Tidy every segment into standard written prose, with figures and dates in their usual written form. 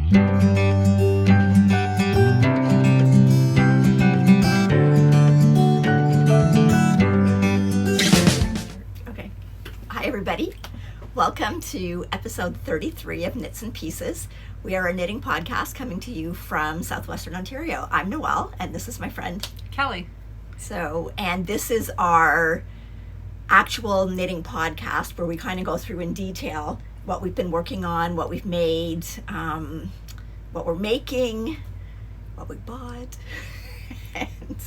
Okay. Hi, everybody. Welcome to episode 33 of Knits and Pieces. We are a knitting podcast coming to you from southwestern Ontario. I'm Noelle, and this is my friend Kelly. And this is our actual knitting podcast where we kind of go through in detail what we've been working on, what we've made, what we're making, what we bought. And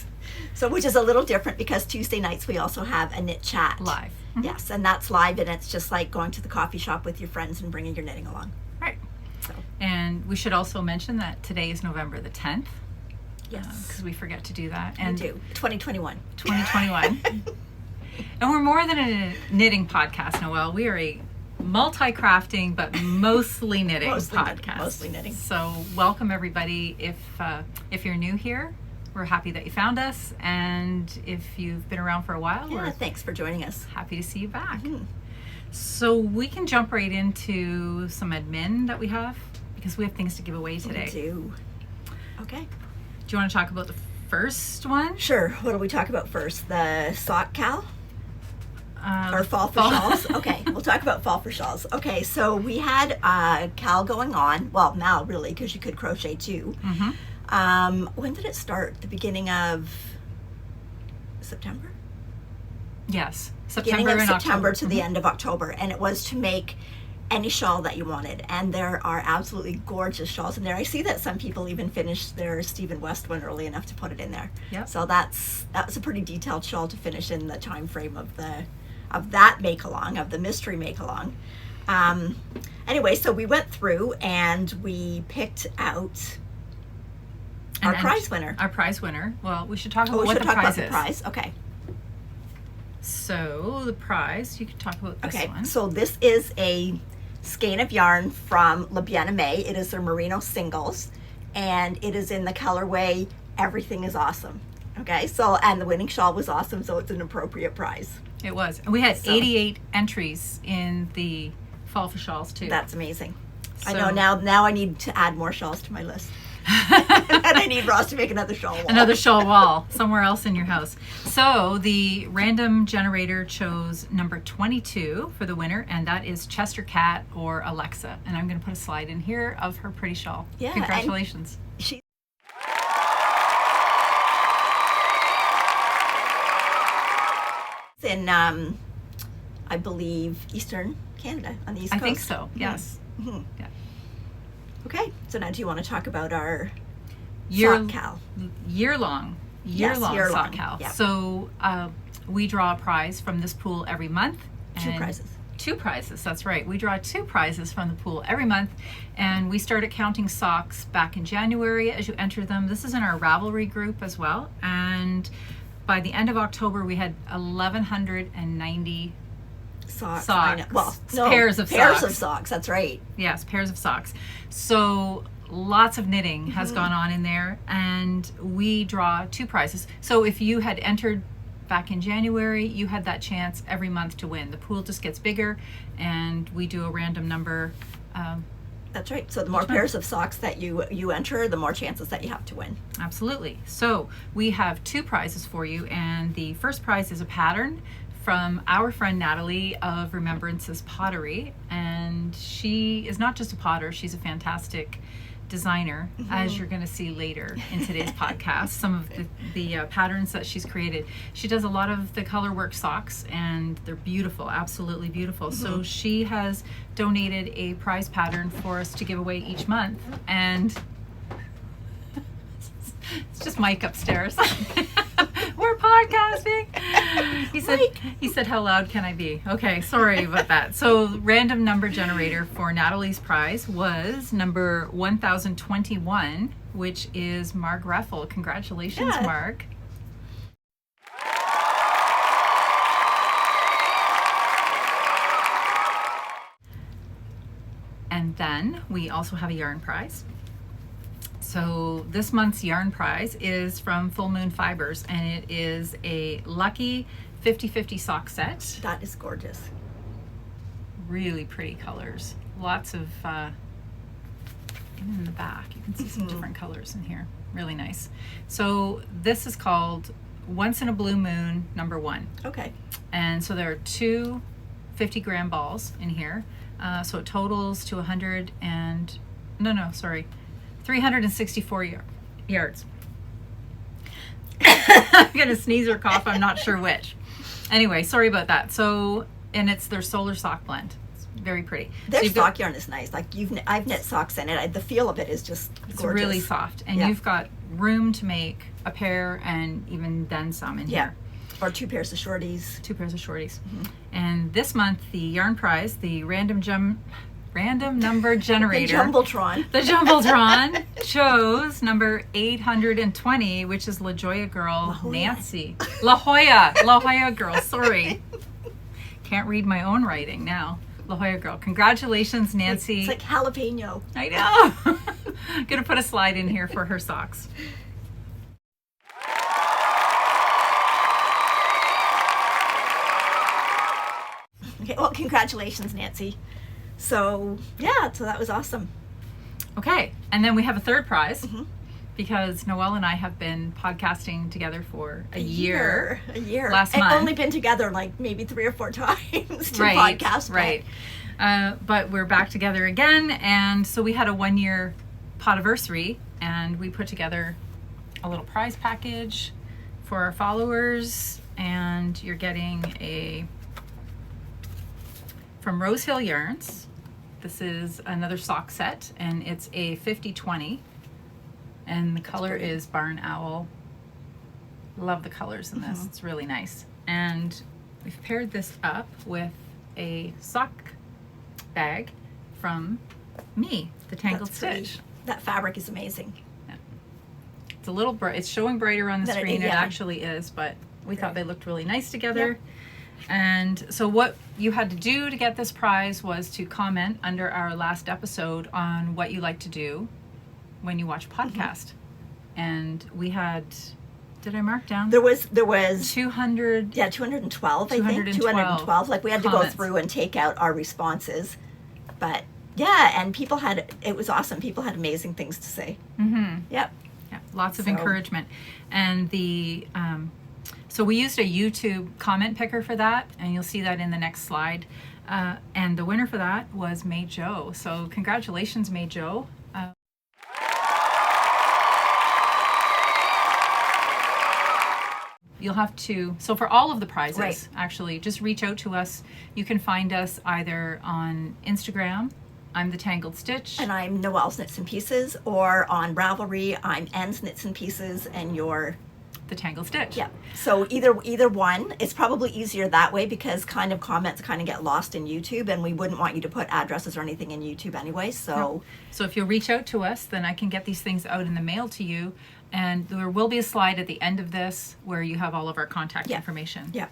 so, which is a little different because Tuesday nights we also have a knit chat. Live. Mm-hmm. Yes, and that's live, and it's just like going to the coffee shop with your friends and bringing your knitting along. Right. So. And we should also mention that today is November the 10th. Yes. Because we forget to do that. And we do. 2021. 2021. And we're more than a knitting podcast, Noelle. We are a multi-crafting, but mostly knitting podcast. Mostly knitting. So welcome, everybody. If you're new here, we're happy that you found us. And if you've been around for a while, we're thanks for joining us. Happy to see you back. Mm-hmm. So we can jump right into some admin that we have because we have things to give away today. We do. Okay. Do you want to talk about the first one? Sure. What do we talk about first? The sock cal? Or fall for shawls? Okay, we'll talk about fall for shawls. Okay, so we had cal going on. Well, Mal, really, because you could crochet too. Mm-hmm. When did it start? The beginning of September? Yes. Beginning of September October. to the end of October. And it was to make any shawl that you wanted. And there are absolutely gorgeous shawls in there. I see that some people even finished their Stephen West one early enough to put it in there. Yep. So that was a pretty detailed shawl to finish in the time frame of that make-along, of the mystery make-along. Anyway, so we went through and we picked out our prize winner. Our prize winner. Well, we should talk about what the prize is. Okay. So the prize, you can talk about this one. Okay, so this is a skein of yarn from Le Bien-Aimé. It is their Merino Singles, and it is in the colorway Everything is Awesome. Okay, so, and the winning shawl was awesome, so it's an appropriate prize. It was. And we had 88 entries in the fall for shawls too. That's amazing. So, I know now I need to add more shawls to my list. And I need Ross to make another shawl wall. Another shawl wall somewhere else in your house. So the random generator chose number 22 for the winner, and that is Chester Cat or Alexa. And I'm going to put a slide in here of her pretty shawl. Yeah. Congratulations. She's in, I believe, Eastern Canada on the East Coast. I think so, yes. Mm-hmm. Yeah. Okay, so now do you want to talk about our Year-long sock cal. Yep. So we draw a prize from this pool every month. Two prizes, that's right. We draw 2 prizes from the pool every month, and we started counting socks back in January as you enter them. This is in our Ravelry group as well, and by the end of October we had 1,190 socks. Pairs of socks. That's right. Yes, pairs of socks. So lots of knitting has gone on in there, and we draw 2 prizes. So if you had entered back in January, you had that chance every month to win. The pool just gets bigger, and we do a random number. That's right. So the more pairs of socks that you enter, the more chances that you have to win. Absolutely. So we have 2 prizes for you, and the first prize is a pattern from our friend Natalie of Remembrances Pottery, and she is not just a potter, she's a fantastic designer, as you're going to see later in today's podcast. Some of the patterns that she's created. She does a lot of the color work socks, and they're beautiful, absolutely beautiful. So she has donated a prize pattern for us to give away each month, and it's just Mike upstairs. We're podcasting. He said, how loud can I be? Okay, sorry about that. So random number generator for Natalie's prize was number 1021, which is Marg Reffel. Congratulations, Marg. And then we also have a yarn prize. So this month's yarn prize is from Full Moon Fibers, and it is a lucky 50/50 sock set. That is gorgeous. Really pretty colors. Lots of And in the back, you can see some different colors in here. Really nice. So this is called Once in a Blue Moon #1. Okay. And so there are two 50-gram balls in here. So it totals to 364 yards. I'm going to sneeze or cough. I'm not sure which. Anyway, sorry about that. So, and it's their solar sock blend. It's very pretty. Their sock yarn is nice. Like I've knit socks in it. The feel of it is just gorgeous. It's really soft. And you've got room to make a pair and even then some in here. Or 2 pairs of shorties. 2 pairs of shorties. And this month, the yarn prize, the random number generator. The Jumbotron. The Jumbotron chose number 820, which is La Jolla girl Nancy. La Jolla girl, sorry. Can't read my own writing now. La Jolla girl. Congratulations, Nancy. It's like jalapeno. I know. I'm going to put a slide in here for her socks. Okay, well, congratulations, Nancy. So, so that was awesome. Okay, and then we have a third prize because Noelle and I have been podcasting together for a year. A year. Last month. I've only been together like maybe 3 or 4 times to podcast. Right. But we're back together again, and so we had a 1-year podiversary, and we put together a little prize package for our followers, and you're getting from Rose Hill Yarns. This is another sock set, and it's a 50/20, and the color is Barn Owl. Love the colors in this. It's really nice. And we've paired this up with a sock bag from me, The Tangled Stitch. That fabric is amazing. Yeah. It's a little bright. It's showing brighter on the screen. It yeah. actually is, but we thought they looked really nice together. Yep. And so what you had to do to get this prize was to comment under our last episode on what you like to do when you watch a podcast. And we had, did I mark down? There was 200. Yeah, 212, I think. 212. Like we had comments. to go through and take out our responses. But yeah, and it was awesome. People had amazing things to say. Yep. Yeah, lots of encouragement. And so we used a YouTube comment picker for that, and you'll see that in the next slide. And the winner for that was May Jo. So congratulations, May Jo. You'll have to, so for all of the prizes, actually, just reach out to us. You can find us either on Instagram, I'm The Tangled Stitch. And I'm Noelle's Knits and Pieces, or on Ravelry, I'm N's Knits and Pieces, and you're The Tangled Stitch. Yeah. So either one, it's probably easier that way because comments get lost in YouTube, and we wouldn't want you to put addresses or anything in YouTube anyway. So So if you'll reach out to us, then I can get these things out in the mail to you. And there will be a slide at the end of this where you have all of our contact information. Yeah.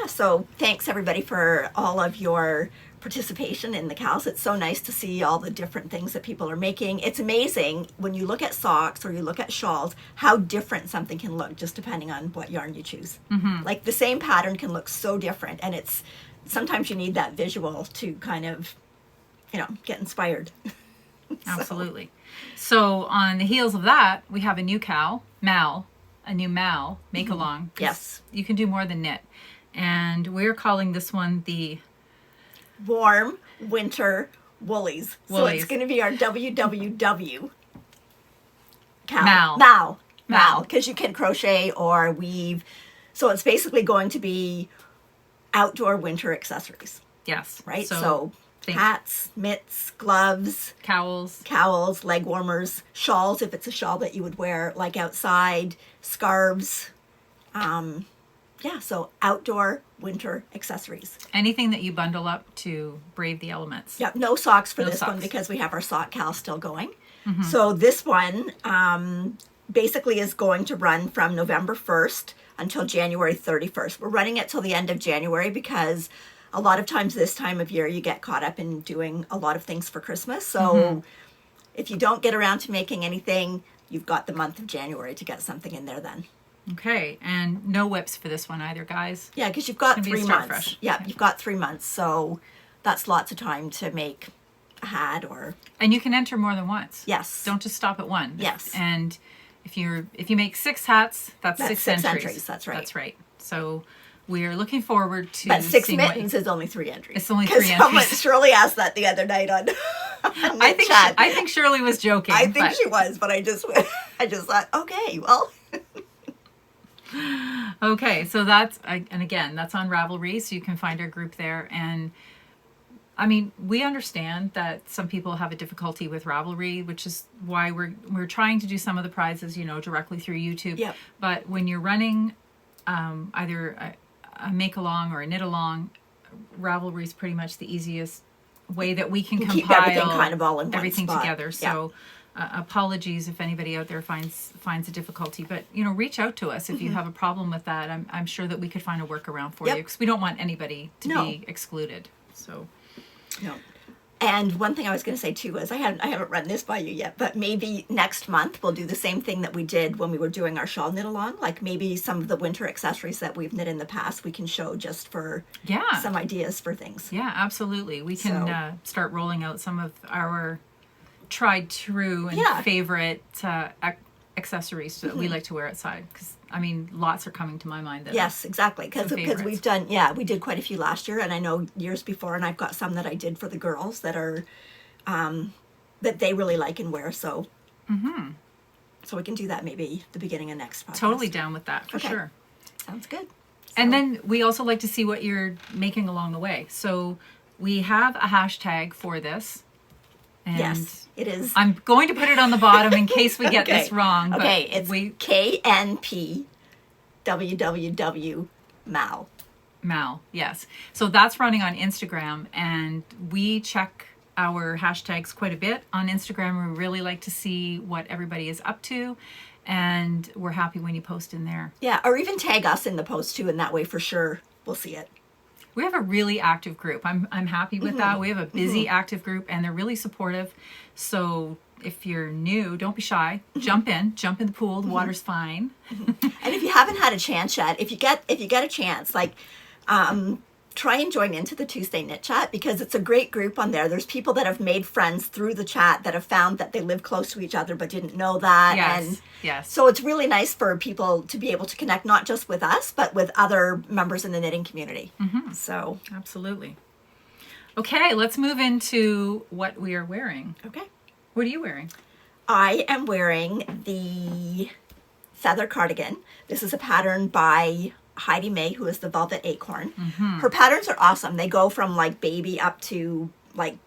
So thanks everybody for all of your participation in the cows. It's so nice to see all the different things that people are making. It's amazing when you look at socks or you look at shawls, how different something can look just depending on what yarn you choose. Like the same pattern can look so different, and it's sometimes you need that visual to kind of, get inspired. Absolutely. So on the heels of that, we have a new Mal make along. Yes. You can do more than knit. And we're calling this one the Warm Winter Woolies. So it's going to be our WWW Mal, because you can crochet or weave. So it's basically going to be outdoor winter accessories. Yes. Right? So hats, mitts, gloves, cowls, leg warmers, shawls if it's a shawl that you would wear like outside, scarves. So outdoor winter accessories. Anything that you bundle up to brave the elements. Yep, no socks for this one because we have our sock cal still going. So this one basically is going to run from November 1st until January 31st. We're running it till the end of January because a lot of times this time of year you get caught up in doing a lot of things for Christmas. So if you don't get around to making anything, you've got the month of January to get something in there then. Okay, and no whips for this one either, guys. Yeah, because you've got 3 months. Fresh. Yeah, you've got 3 months, so that's lots of time to make hat or... And you can enter more than once. Yes. Don't just stop at one. Yes. And if you make 6 hats, that's six entries. That's right. That's right. So we're looking forward to But 6 seeing mittens is only 3 entries. It's only 3 entries. Someone, Shirley asked that the other night on chat. I think Shirley was joking. I think she was, but I just thought, okay, well... Okay, so that's, and again, that's on Ravelry, so you can find our group there. And I mean, we understand that some people have a difficulty with Ravelry, which is why we're trying to do some of the prizes, directly through YouTube. Yep. But when you're running either a make along or a knit along, Ravelry is pretty much the easiest way that we can compile keep everything kind of all in one spot. together. So. Apologies if anybody out there finds a difficulty, but reach out to us if you have a problem with that. I'm sure that we could find a workaround for you, because we don't want anybody to be excluded. So no. And one thing I was going to say too is I haven't run this by you yet, but maybe next month we'll do the same thing that we did when we were doing our shawl knit along. Like maybe some of the winter accessories that we've knit in the past we can show just for some ideas for things. Yeah, absolutely. We can start rolling out some of our tried true and favorite accessories that we like to wear outside, because I mean lots are coming to my mind that yes, exactly, because we've done we did quite a few last year, and I know years before, and I've got some that I did for the girls that are that they really like and wear, so so we can do that maybe the beginning of next podcast. Totally down with that, for sure. Sounds good. And then we also like to see what you're making along the way, so we have a hashtag for this. And yes, it is. I'm going to put it on the bottom in case we get this wrong. But it's KNPWWW Mal. Mal, yes. So that's running on Instagram, and we check our hashtags quite a bit on Instagram. We really like to see what everybody is up to, and we're happy when you post in there. Yeah, or even tag us in the post too, and that way for sure we'll see it. We have a really active group. I'm happy with that. We have a busy, active group, and they're really supportive. So if you're new, don't be shy. Jump in the pool. The water's fine. And if you haven't had a chance yet, if you get a chance, like try and join into the Tuesday Knit Chat, because it's a great group on there. There's people that have made friends through the chat that have found that they live close to each other but didn't know that. Yes. So it's really nice for people to be able to connect not just with us, but with other members in the knitting community. So absolutely. Okay, let's move into what we are wearing. Okay. What are you wearing? I am wearing the feather cardigan. This is a pattern by Heidi May, who is the Velvet Acorn. Her patterns are awesome. They go from like baby up to like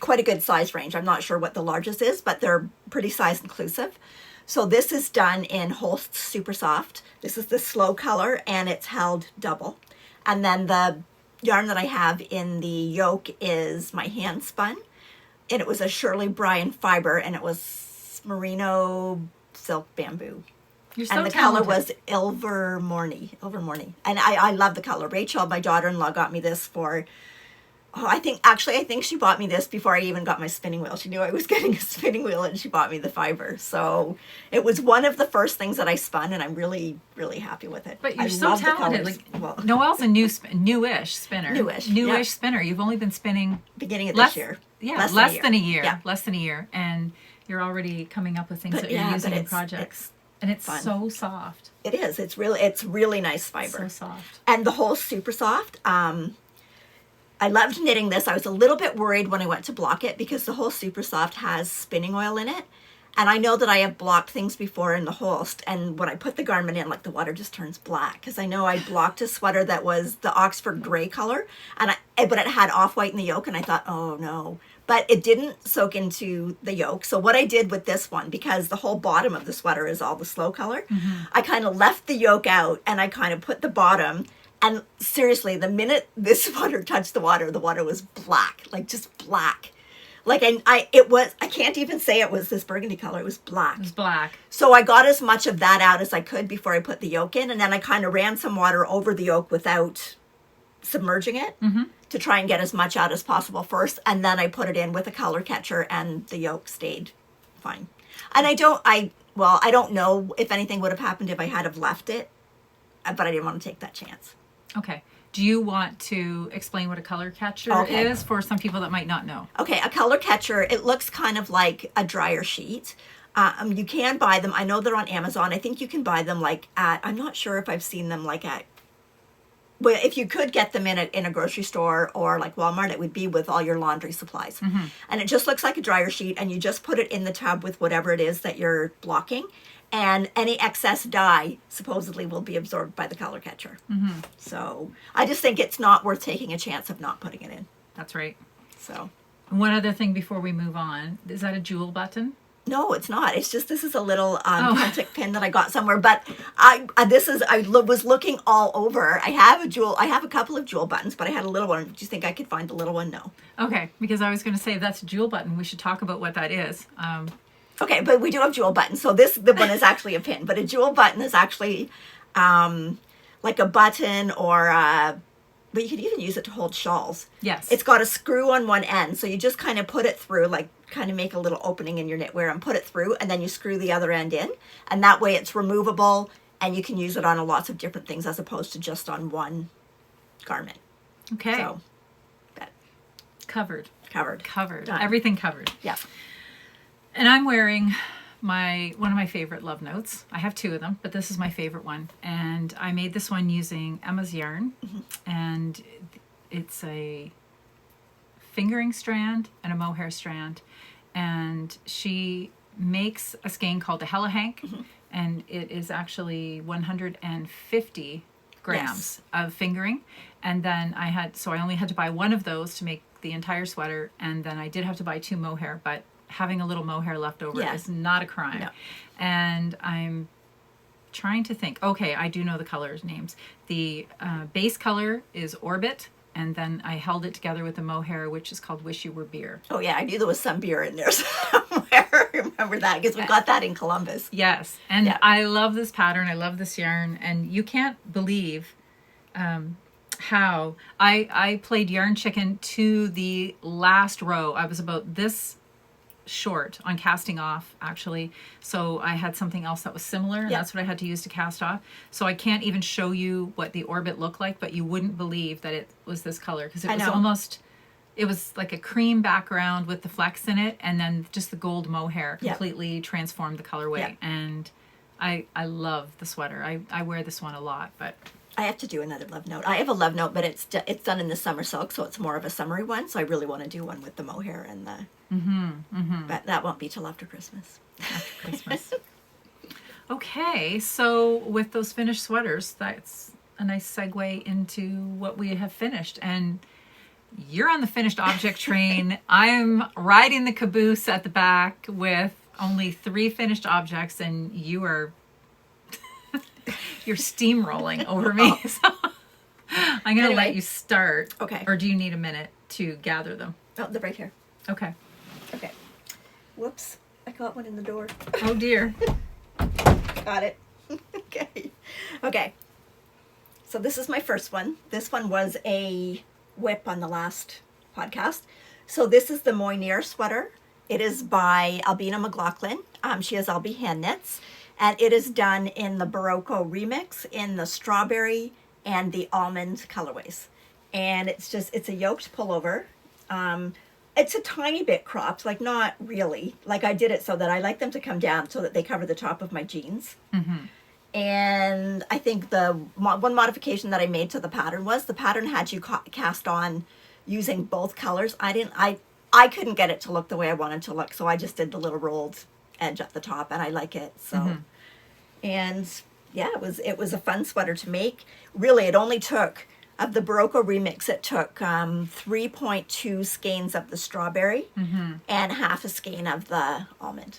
quite a good size range. I'm not sure what the largest is, but they're pretty size inclusive. So this is done in Holst Super Soft. This is the slow color, and it's held double. And then the yarn that I have in the yoke is my hand spun, and it was a Shirley Bryan fiber, and it was merino silk bamboo. You're so and the talented. color was Ilvermorny. And I love the color. Rachel, my daughter-in-law, got me this for, I think she bought me this before I even got my spinning wheel. She knew I was getting a spinning wheel, and she bought me the fiber. So it was one of the first things that I spun, and I'm really, really happy with it. But you're so talented. Noelle's a newish spinner. Newish spinner. You've only been spinning beginning of this year. Yeah, less than a year. Yeah. Less than a year. And you're already coming up with things that you're using in projects. And it's fun. So soft. It is. It's really nice fiber. So soft. And the whole super soft. I loved knitting this. I was a little bit worried when I went to block it, because the whole super soft has spinning oil in it. And I know that I have blocked things before in the Holst, and when I put the garment in, like, the water just turns black, because I know I blocked a sweater that was the Oxford gray color, but it had off-white in the yoke, and I thought, oh no. But it didn't soak into the yoke. So what I did with this one, because the whole bottom of the sweater is all the slow color, I kind of left the yoke out, and I kind of put the bottom, and seriously, the minute this sweater touched the water was black, like just black. Like I can't even say it was this burgundy color. It was black. It was black. So I got as much of that out as I could before I put the yolk in. And then I kind of ran some water over the yolk without submerging it to try and get as much out as possible first. And then I put it in with a color catcher, and the yolk stayed fine. And I don't know if anything would have happened if I had have left it, but I didn't want to take that chance. Okay. Do you want to explain what a color catcher is for some people that might not know? Okay, a color catcher, it looks kind of like a dryer sheet. You can buy them. I know they're on Amazon. I think you can buy them like at, I'm not sure if I've seen them like at, well, if you could get them in a grocery store or like Walmart, it would be with all your laundry supplies. And it just looks like a dryer sheet, and you just put it in the tub with whatever it is that you're blocking, and any excess dye supposedly will be absorbed by the color catcher. So I just think it's not worth taking a chance of not putting it in. That's right. So one other thing before we move on, is that a jewel button? no, it's not. It's just, this is a little Pentic pin that I got somewhere. But I was looking all over. I have a couple of jewel buttons, but I had a little one. Do you think I could find the little one? No. Okay, because I was going to say, if that's a jewel button, we should talk about what that is. Okay, but we do have jewel buttons. So the one is actually a pin, but a jewel button is actually like a button or but you could even use it to hold shawls. Yes. It's got a screw on one end, so you just kind of put it through, like kind of make a little opening in your knitwear and put it through, and then you screw the other end in, and that way it's removable, and you can use it on lots of different things as opposed to just on one garment. Okay. So, covered. Done. Everything covered. Yeah. And I'm wearing one of my favorite love notes. I have two of them, but this is my favorite one. And I made this one using Emma's yarn. And it's a fingering strand and a mohair strand. And she makes a skein called the Hella Hank. And it is actually 150 grams of fingering. And then I only had to buy one of those to make the entire sweater. And then I did have to buy 2 mohair, but having a little mohair left over is not a crime. No. And I'm trying to think. Okay, I do know the colors names. The base color is Orbit, and then I held it together with the mohair, which is called Wish You Were Beer. Oh yeah, I knew there was some beer in there somewhere. I remember that because we got that in Columbus. Yes, and I love this pattern. I love this yarn, and you can't believe how I played yarn chicken to the last row. I was about this short on casting off, actually, so I had something else that was similar, and that's what I had to use to cast off. So I can't even show you what the Orbit looked like, but you wouldn't believe that it was this color, because it was like a cream background with the flecks in it, and then just the gold mohair completely transformed the colorway. And I love the sweater. I wear this one a lot, but I have to do another love note. I have a love note, but it's done in the summer silk, so it's more of a summery one. So I really want to do one with the mohair and the. But that won't be till after Christmas. After Christmas. Okay, so with those finished sweaters, that's a nice segue into what we have finished. And you're on the finished object train. I'm riding the caboose at the back with only 3 finished objects, and you're steamrolling over me. So I'm going to let you start. Okay. Or do you need a minute to gather them? Oh, they're right here. Okay. Okay. Whoops. I got one in the door. Oh, dear. Got it. Okay. So this is my first one. This one was a whip on the last podcast. So this is the Moynir sweater. It is by Albina McLaughlin. She has Albie hand knits. And it is done in the Barocco remix in the strawberry and the almond colorways. And it's a yoked pullover. It's a tiny bit cropped, like not really. Like I did it so that I like them to come down so that they cover the top of my jeans. And I think the one modification that I made to the pattern was the pattern had you cast on using both colors. I couldn't get it to look the way I wanted to look, so I just did the little rolled edge at the top, and I like it. So, and yeah, it was a fun sweater to make. Really, it only took, of the Barocco remix, it took 3.2 skeins of the strawberry and half a skein of the almond.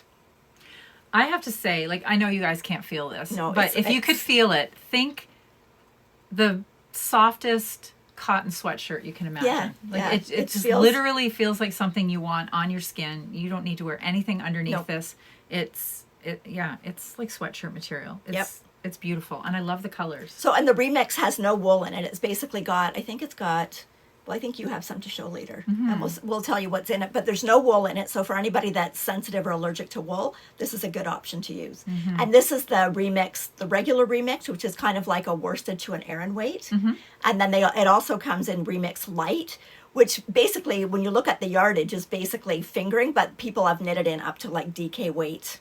I have to say, like, I know you guys can't feel this, but if you could feel it, think the softest cotton sweatshirt you can imagine. It just literally feels like something you want on your skin. You don't need to wear anything underneath this. It's like sweatshirt material. It's beautiful, and I love the colors. So, and the remix has no wool in it. It's basically got, I think it's got Well, I think you have some to show later, and we'll tell you what's in it. But there's no wool in it, so for anybody that's sensitive or allergic to wool, this is a good option to use. And this is the remix, the regular remix, which is kind of like a worsted to an Aran weight. And then it also comes in remix light, which basically, when you look at the yardage, is basically fingering, but people have knitted in up to like DK weight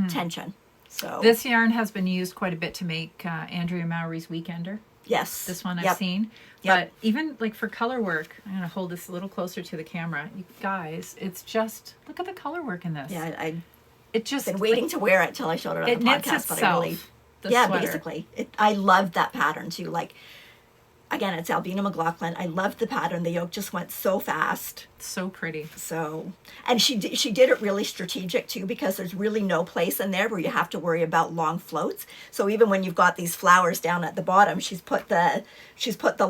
tension. So this yarn has been used quite a bit to make Andrea Mowry's Weekender. Yes. This one I've seen. But even like for color work, I'm going to hold this a little closer to the camera. You guys, it's just, look at the color work in this. Yeah, it just been waiting to wear it till I showed it on the knits podcast. itself, but I really, the sweater. Basically. I loved that pattern too. Like, again, it's Albina McLaughlin. I loved the pattern. The yoke just went so fast. So pretty. So, and she did it really strategic too, because there's really no place in there where you have to worry about long floats. So even when you've got these flowers down at the bottom, she's put the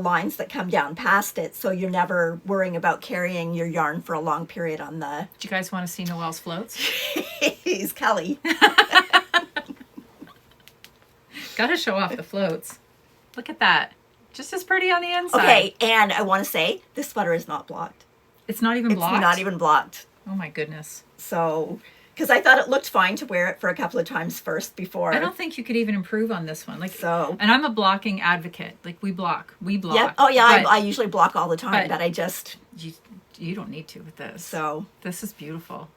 lines that come down past it, so you're never worrying about carrying your yarn for a long period on the. Do you guys want to see Noelle's floats? He's Kelly. Gotta show off the floats. Look at that. Just as pretty on the inside. Okay, and I want to say, this sweater is not blocked. It's not even blocked? It's not even blocked. Oh my goodness. So, because I thought it looked fine to wear it for a couple of times first before. I don't think you could even improve on this one. Like, so. And I'm a blocking advocate. Like, we block. Yep. Oh yeah, I usually block all the time, but I just. You don't need to with this. So. This is beautiful.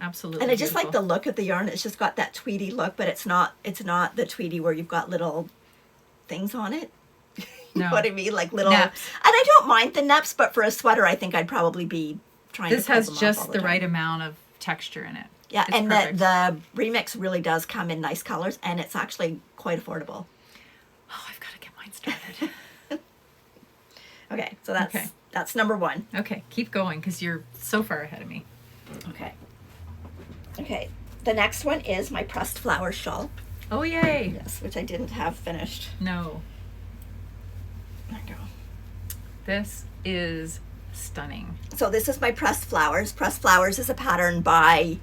Absolutely. And I just like the look of the yarn. It's just got that tweedy look, but it's not the tweedy where you've got little things on it. You know what I mean? Like little neps. And I don't mind the neps, but for a sweater I think I'd probably be trying this to pull them has just off all the time. right amount of texture in it. Yeah, it's and perfect. the remix really does come in nice colors, and it's actually quite affordable. Oh, I've got to get mine started. Okay, so that's number one. Okay, keep going because you're so far ahead of me. Okay, the next one is my pressed flower shawl. Oh, yay. Yes, which I didn't have finished. No. There you go. This is stunning. So this is my Pressed Flowers. Pressed Flowers is a pattern by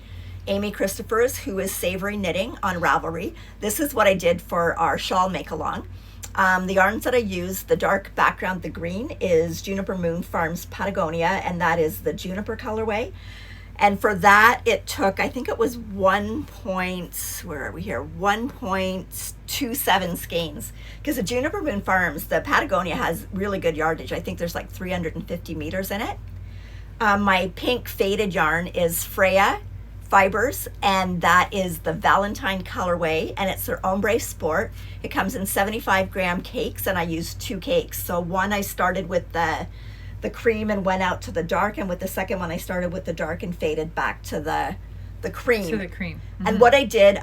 Amy Christophers, who is Savory Knitting on Ravelry. This is what I did for our shawl make-along. The yarns that I used, the dark background, the green, is Juniper Moon Farms Patagonia, and that is the Juniper colorway. And for that, it took, I think it was 1.27 skeins. Because the Juniper Moon Farms, the Patagonia has really good yardage. I think there's like 350 meters in it. My pink faded yarn is Freya Fibers, and that is the Valentine colorway, and it's their Ombre Sport. It comes in 75-gram cakes, and I used 2 cakes. So one I started with the cream and went out to the dark, and with the second one I started with the dark and faded back to the cream. To the cream. Mm-hmm. And what I did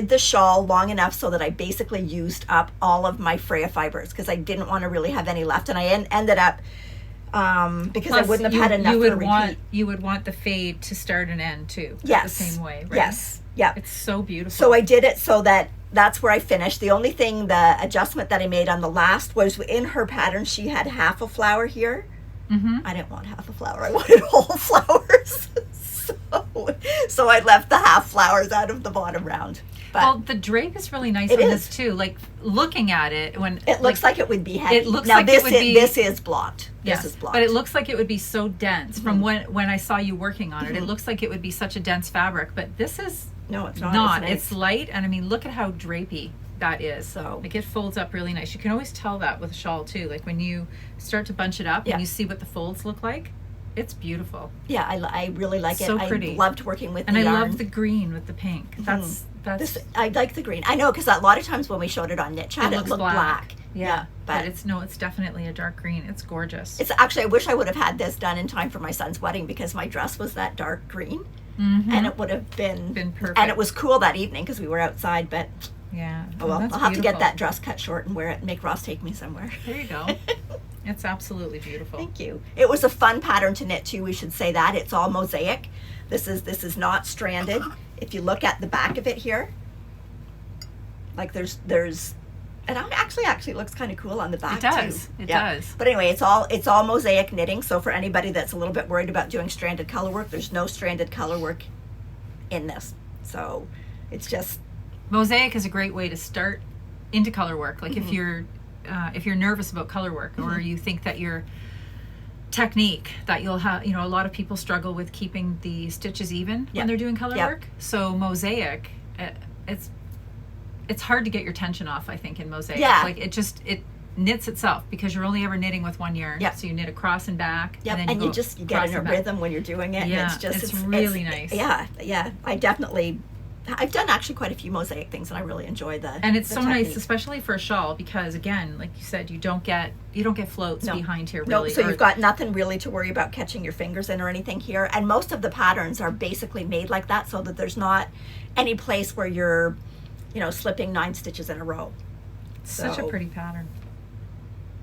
the shawl long enough so that I basically used up all of my Freya fibers, because I didn't want to really have any left, and I ended up because Plus, I wouldn't have had enough for repeat. You would want the fade to start and end too. Yes. The same way, right? Yes. Yeah. It's so beautiful. So I did it so that's where I finished. The only thing, the adjustment that I made on the last was in her pattern, she had half a flower here. Mm-hmm. I didn't want half a flower. I wanted whole flowers. So I left the half flowers out of the bottom round. But well, the drape is really nice on this too. Like looking at it, when it looks like it would be heavy. It looks now like this it would be. This is blocked. Yes, this is blocked. but it looks like it would be so dense from when I saw you working on it. It looks like it would be such a dense fabric, but this is no, it's not. It's light, and I mean, look at how drapey that is. So like it folds up really nice. You can always tell that with a shawl too. Like when you start to bunch it up and you see what the folds look like. It's beautiful. Yeah, I really like so it. Pretty. I loved working with and the yarn. I love the green with the pink. That's I like the green. I know, because a lot of times when we showed it on Knit Chat, it looked black. Yeah, but it's definitely a dark green. It's gorgeous. It's actually, I wish I would have had this done in time for my son's wedding, because my dress was that dark green, and it would have been perfect. And it was cool that evening because we were outside. But yeah, oh well, I'll have to get that dress cut short and wear it and make Ross take me somewhere. There you go. It's absolutely beautiful. Thank you. It was a fun pattern to knit too. We should say that it's all mosaic. This is not stranded. If you look at the back of it here, like there's and it actually looks kind of cool on the back. It does. Too. It does. But anyway, it's all mosaic knitting. So for anybody that's a little bit worried about doing stranded color work, there's no stranded color work in this. So it's just mosaic is a great way to start into color work. Like if you're nervous about color work, or you think that you're technique that you'll have. You know, a lot of people struggle with keeping the stitches even when they're doing color work. So mosaic, it's hard to get your tension off, I think, in mosaic. Like it knits itself because you're only ever knitting with one yarn. So you knit across and back. And then you get in a rhythm when you're doing it. Yeah, and it's really nice. Yeah. I've done actually quite a few mosaic things, and I really enjoy the. And it's so technique. nice, especially for a shawl, because again, like you said, you don't get floats behind here No, really. so you've got nothing really to worry about catching your fingers in or anything here. And most of the patterns are basically made like that, so that there's not any place where you're, slipping 9 stitches in a row. Such a pretty pattern.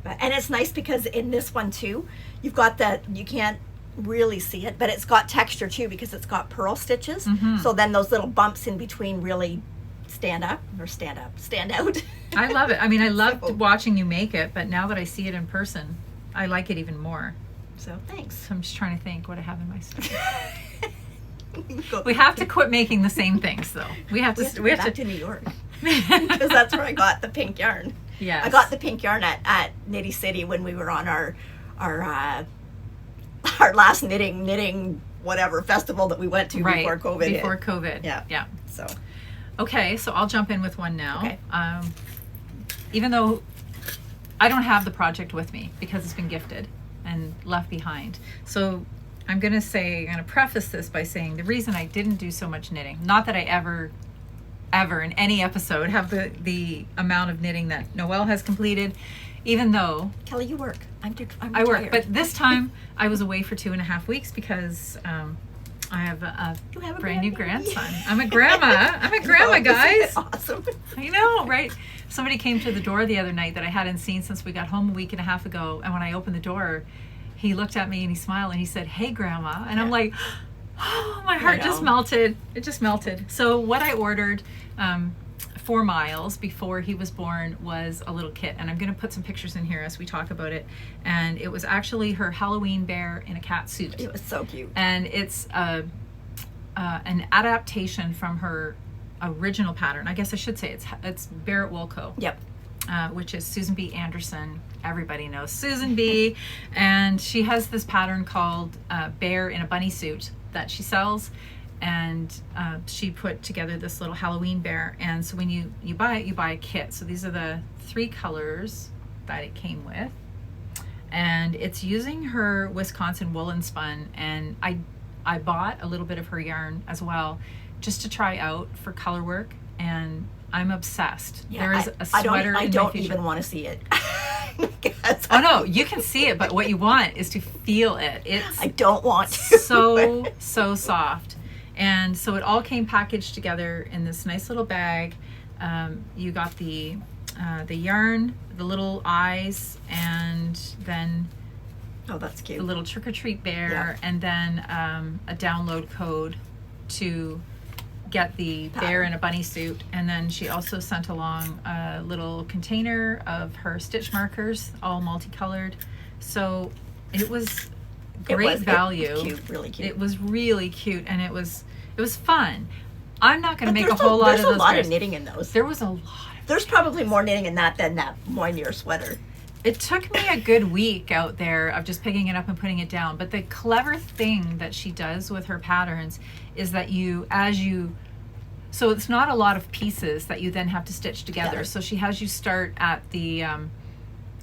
And it's nice because in this one too, you've got that, you can't really see it, but it's got texture too because it's got purl stitches. So then those little bumps in between really stand out. I love it. I mean, I loved watching you make it, but now that I see it in person, I like it even more. So thanks. So I'm just trying to think what I have in my stuff. We have to quit making the same things, though. We have to go back to New York because that's where I got the pink yarn. Yes. I got the pink yarn at Nitty City when we were on our last knitting whatever festival that we went to before COVID. Before COVID. Yeah. So. Okay, so I'll jump in with one now. Okay. Even though I don't have the project with me because it's been gifted and left behind. So I'm going to preface this by saying the reason I didn't do so much knitting, not that I ever in any episode have the amount of knitting that Noelle has completed, even though Kelly, you work. I work, but this time I was away for 2.5 weeks because I have a brand new grandson. I'm a grandma, guys. Awesome. I know, right? Somebody came to the door the other night that I hadn't seen since we got home a week and a half ago, and when I opened the door, he looked at me and he smiled and he said, "Hey, Grandma," and I'm like, oh, my heart just melted. It just melted. So what I ordered 4 Miles before he was born was a little kit, and I'm going to put some pictures in here as we talk about it. And it was actually her Halloween bear in a cat suit. It was so cute. And it's an adaptation from her original pattern. I guess I should say it's Barrett Woolco. Yep. Which is Susan B. Anderson. Everybody knows Susan B. And she has this pattern called Bear in a Bunny Suit that she sells. And she put together this little Halloween bear. And so when you buy it, you buy a kit. So these are the 3 colors that it came with. And it's using her Wisconsin woolen spun. And I bought a little bit of her yarn as well, just to try out for color work. And I'm obsessed. Yeah, there is a sweater I in don't my future. even want to see it. Oh no, you can see it, but what you want is to feel it. I don't want to. so soft. And so it all came packaged together in this nice little bag. You got the yarn, the little eyes, and then that's cute. the little trick-or-treat bear, and then a download code to get the bear in a bunny suit. And then she also sent along a little container of her stitch markers, all multicolored. So it was great value. It was cute, really cute. It was really cute, and it was fun. I'm not going to make a whole lot of those. There's a lot of knitting in those. There was a lot. There's probably more knitting in that than that Moynir sweater. It took me a good week out there of just picking it up and putting it down. But the clever thing that she does with her patterns is that so it's not a lot of pieces that you then have to stitch together. So she has you start at the,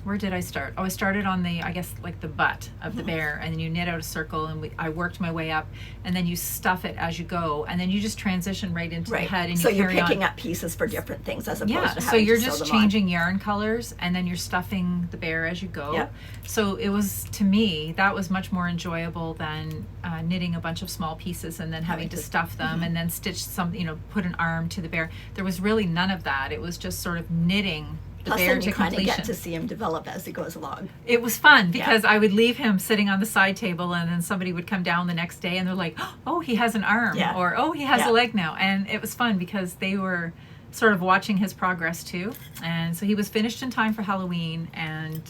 where did I start? Oh, I started on the, I guess, like the butt of the bear, and then you knit out a circle, and I worked my way up, and then you stuff it as you go, and then you just transition right into the head, and you carry on. So you're picking up pieces for different things as opposed to having so you're to just sew them changing yarn colors, and then you're stuffing the bear as you go. Yeah. So it was, to me, that was much more enjoyable than knitting a bunch of small pieces and then having to stuff them and then stitch some, put an arm to the bear. There was really none of that. It was just sort of knitting the bear then to you kind of completion. get to see him develop as he goes along. It was fun because I would leave him sitting on the side table, and then somebody would come down the next day and they're like, "Oh, he has an arm," or "Oh, he has a leg now." And it was fun because they were sort of watching his progress too. And so he was finished in time for Halloween, and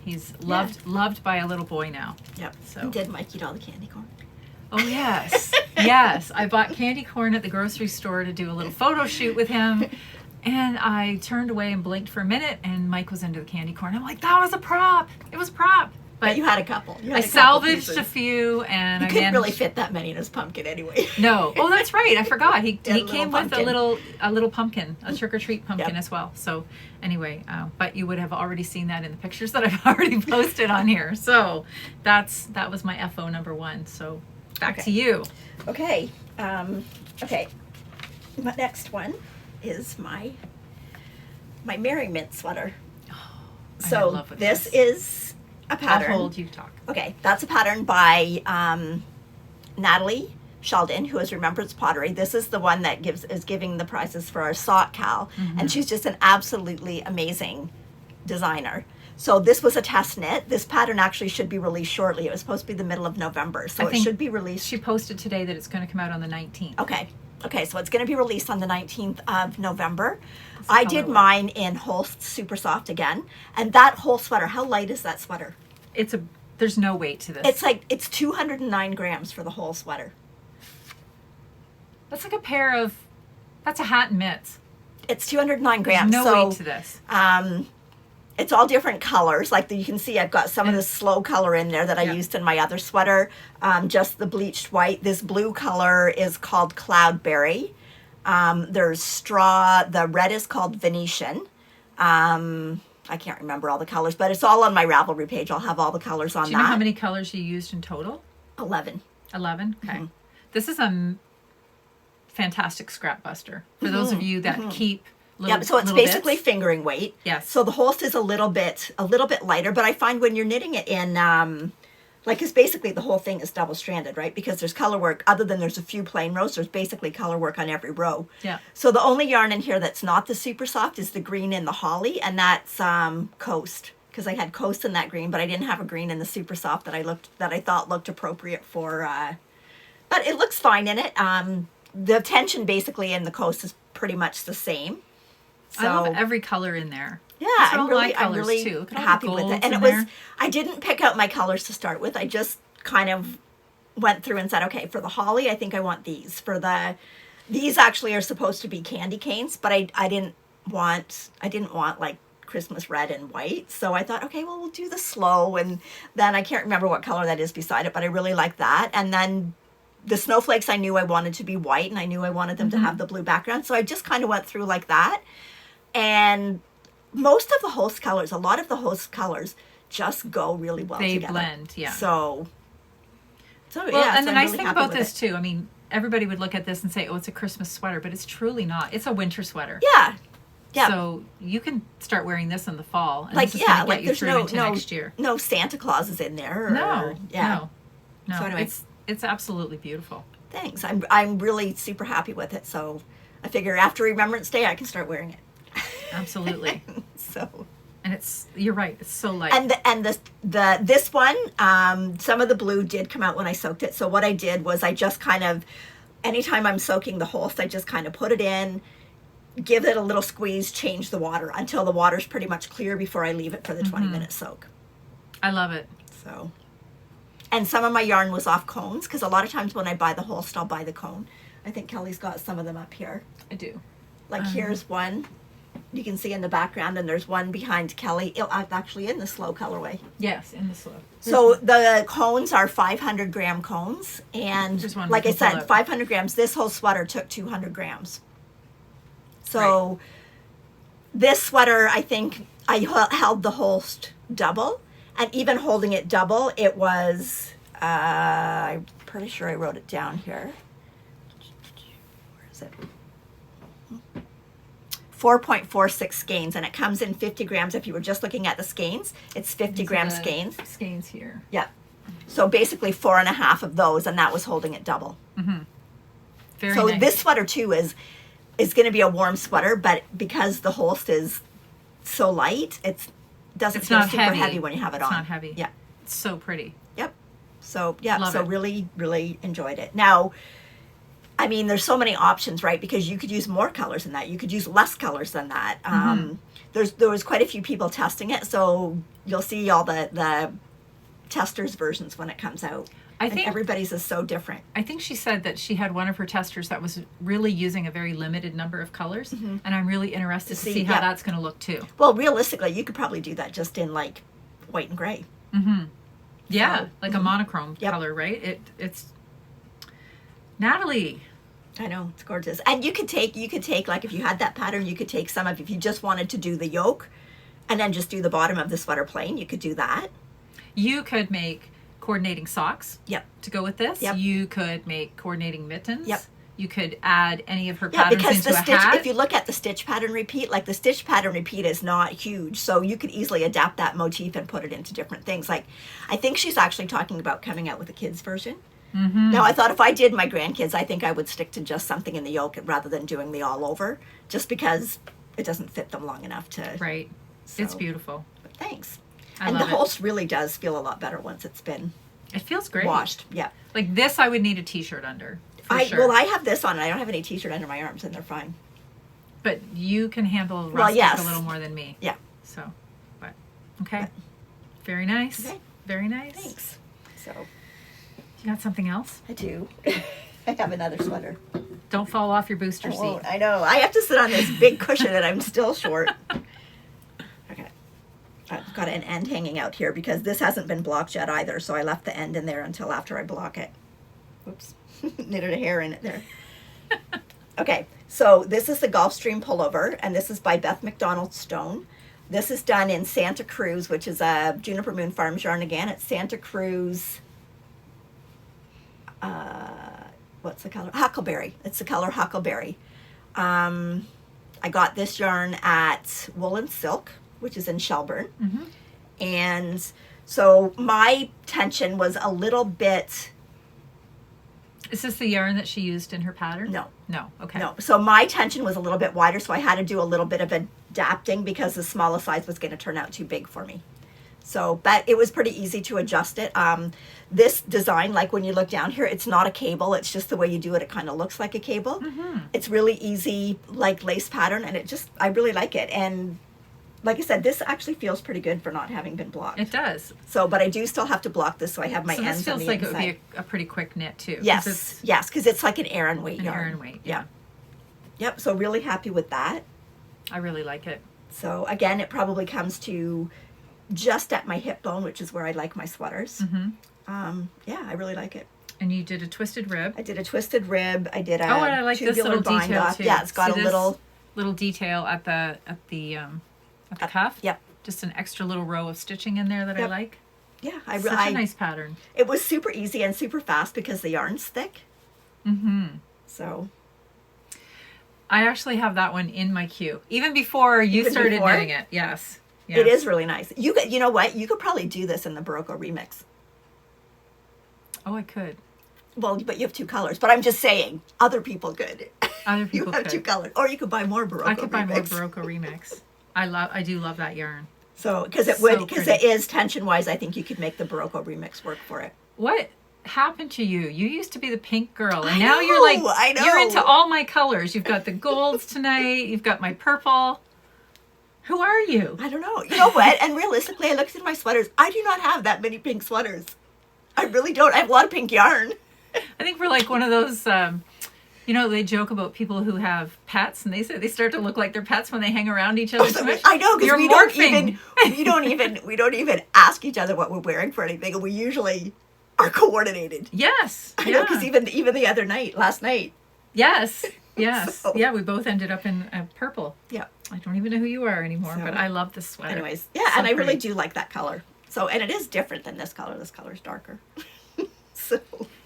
he's loved by a little boy now. Yep. So And did Mike eat all the candy corn? Oh yes, yes. I bought candy corn at the grocery store to do a little photo shoot with him. And I turned away and blinked for a minute, and Mike was into the candy corn. I'm like, that was a prop. It was a prop. But you had a couple. I salvaged a few, and you couldn't really fit that many in his pumpkin anyway. No. Oh, that's right. I forgot. He came with pumpkin. a little pumpkin, a trick or treat pumpkin as well. So anyway, but you would have already seen that in the pictures that I've already posted on here. So that was my FO number 1. So back to you. Okay. Okay. My next one is my merriment sweater. So this is a pattern. I'll hold you talk. Okay, that's a pattern by Natalie Sheldon, who is Remembrance Pottery. This is the one that is giving the prizes for our sock cal, and she's just an absolutely amazing designer. So this was a test knit. This pattern actually should be released shortly. It was supposed to be the middle of November, so it should be released. She posted today that it's going to come out on the 19th. Okay, so it's going to be released on the 19th of November. I did mine in Holst Super Soft again. And that whole sweater, how light is that sweater? There's no weight to this. It's 209 grams for the whole sweater. That's like that's a hat and mitts. It's 209 grams. There's no weight to this. It's all different colors. Like you can see, I've got some of the slow color in there that I used in my other sweater. Just the bleached white. This blue color is called Cloudberry. There's straw. The red is called Venetian. I can't remember all the colors, but it's all on my Ravelry page. I'll have all the colors on that. Do you know how many colors you used in total? 11. 11? Okay. This is a fantastic scrap buster. For those of you that keep so it's basically bits. Fingering weight. Yes. So the Holst is a little bit lighter, but I find when you're knitting it in, because basically the whole thing is double stranded, right? Because there's color work, other than there's a few plain rows, there's basically color work on every row. Yeah. So the only yarn in here that's not the super soft is the green and the holly, and that's Coast. Because I had Coast in that green, but I didn't have a green in the super soft that I thought looked appropriate for, but it looks fine in it. The tension basically in the Coast is pretty much the same. So, I love every color in there. Yeah, I'm really happy with it. And I didn't pick out my colors to start with. I just kind of went through and said, okay, for the holly, I think I want these. These actually are supposed to be candy canes, but I didn't want like Christmas red and white. So I thought, okay, well, we'll do the slow. And then I can't remember what color that is beside it, but I really like that. And then the snowflakes, I knew I wanted to be white, and I knew I wanted them to have the blue background. So I just kind of went through like that. And most of the host colors, a lot of the host colors just go really well together. They blend, yeah. So and the nice thing about this too, I mean, everybody would look at this and say, oh, it's a Christmas sweater, but it's truly not. It's a winter sweater. Yeah. Yeah. So you can start wearing this in the fall, and this is going to get you through into next year. No Santa Claus is in there. No. So anyway, it's absolutely beautiful. Thanks. I'm really super happy with it. So I figure after Remembrance Day, I can start wearing it. Absolutely. And you're right, it's so light. And this one, some of the blue did come out when I soaked it. So what I did was I just kind of, anytime I'm soaking the Holst, I just kind of put it in, give it a little squeeze, change the water until the water's pretty much clear before I leave it for the 20-minute soak. I love it. So, and some of my yarn was off cones, because a lot of times when I buy the Holst, I'll buy the cone. I think Kelly's got some of them up here. I do. Like here's one you can see in the background, and there's one behind Kelly. It's actually in the slow colorway. Yes, in the slow. So the cones are 500 gram cones, and like I said, 500 grams. This whole sweater took 200 grams. So this sweater, I think I held the Holst double, and even holding it double, it was, I'm pretty sure I wrote it down here. Where is it? 4.46 skeins, and it comes in 50 grams. If you were just looking at the skeins, it's 50 gram skeins. Skeins here. Yeah. So basically 4.5 of those, and that was holding it double. Very so nice. this sweater too is going to be a warm sweater, but because the Holst is so light, it doesn't feel super heavy when you have it on. It's not heavy. Yeah. It's so pretty. Yep. So yeah, Love it. Really, really enjoyed it. Now, I mean, there's so many options, right? Because you could use more colors than that. You could use less colors than that. There was quite a few people testing it, so you'll see all the testers' versions when it comes out. I think everybody's is so different. I think she said that she had one of her testers that was really using a very limited number of colors, and I'm really interested to see how that's going to look too. Well, realistically, you could probably do that just in like white and gray. Yeah, So, like a monochrome Yep. color, right? It's Natalie. I know, it's gorgeous. And you could take like, if you had that pattern, you could take some of, if you just wanted to do the yoke and then just do the bottom of the sweater plain, you could do that. You could make coordinating socks. Yep. To go with this. Yep. You could make coordinating mittens. Yep. You could add any of her Yeah, patterns because into the a stitch, hat. if you look at the stitch pattern repeat, like the stitch pattern repeat is not huge, so you could easily adapt that motif and put it into different things. Like, I think she's actually talking about coming out with a kids version. Mm-hmm. Now, I thought if I did my grandkids, I think I would stick to just something in the yoke rather than doing the all over, just because it doesn't fit them long enough to. Right. So, It's beautiful. But thanks. I And the love it. holst really does feel a lot better once it's been It feels great. washed. Yeah. Like this, I would need a t-shirt under. For sure. Well, I have this on, and I don't have any t-shirt under my arms, and they're fine. But you can handle rustic Well, yes. a little more than me. Yeah. So, but okay. Very nice. Okay. Very nice. Thanks. So, You got something else? I do. I have another sweater. Don't fall off your booster I seat. won't. I know. I have to sit on this big cushion, and I'm still short. Okay. I've got an end hanging out here because this hasn't been blocked yet either, so I left the end in there until after I block it. Whoops. Knitted a hair in it there. Okay, so this is the Gulfstream Pullover, and this is by Beth McDonald Stone. This is done in Santa Cruz, which is a Juniper Moon Farms yarn again. It's Santa Cruz, what's the color? Huckleberry. It's the color Huckleberry. I got this yarn at Wool and Silk, which is in Shelburne. Mm-hmm. And so my tension was a little bit... Is this the yarn that she used in her pattern? No. No. Okay. No, so my tension was a little bit wider, so I had to do a little bit of adapting because the smallest size was going to turn out too big for me. So, but it was pretty easy to adjust it. This design, like when you look down here, it's not a cable. It's just the way you do it. It kind of looks like a cable. Mm-hmm. It's really easy, like lace pattern, and I really like it. And like I said, this actually feels pretty good for not having been blocked. It does. So, but I do still have to block this, so I have my So ends this on feels the like inside. it would be a pretty quick knit too. 'cause Yes, it's yes, because it's like an Aran weight an yarn. Aran weight. Yeah. Yep, so really happy with that. I really like it. So again, it probably comes to just at my hip bone, which is where I like my sweaters. Mm-hmm. Yeah, I really like it. And you did a twisted rib. I did a twisted rib. I did a Oh, and I like this tubular little bind detail off. too. Yeah, it's got See a this little detail at the cuff. Yep. Just an extra little row of stitching in there that I Yep. like. Yeah, Such a nice pattern. It was super easy and super fast because the yarn's thick. Mm-hmm. So I actually have that one in my queue, even before you Even started before? knitting it. Yes. it is really nice. You know what? You could probably do this in the Barocco remix. Oh, I could. Well, but you have two colors. But I'm just saying, other people could. Other You people have could. two colors, or you could buy more Barocco. I could buy more remix. Barocco remix. I do love that yarn. So because it So would, because pretty. it is tension wise, I think you could make the Barocco remix work for it. What happened to you? You used to be the pink girl, and I now know, you're like I know. you're into all my colors. You've got the golds tonight. You've got my purple. Who are you? I don't know. You know what? And realistically, I looked at my sweaters. I do not have that many pink sweaters. I really don't. I have a lot of pink yarn. I think we're like one of those. They joke about people who have pets, and they say they start to look like their pets when they hang around each other too much. I know, because You're we morphing. don't even ask each other what we're wearing for anything, and we usually are coordinated. Yes. I know, because even the other night, last night. Yes. Yes. So- Yeah, we both ended up in purple. Yeah. I don't even know who you are anymore, So- but I love this sweater. Anyways, yeah, So and I really pretty. do like that color. So, and it is different than this color. This color's darker. So.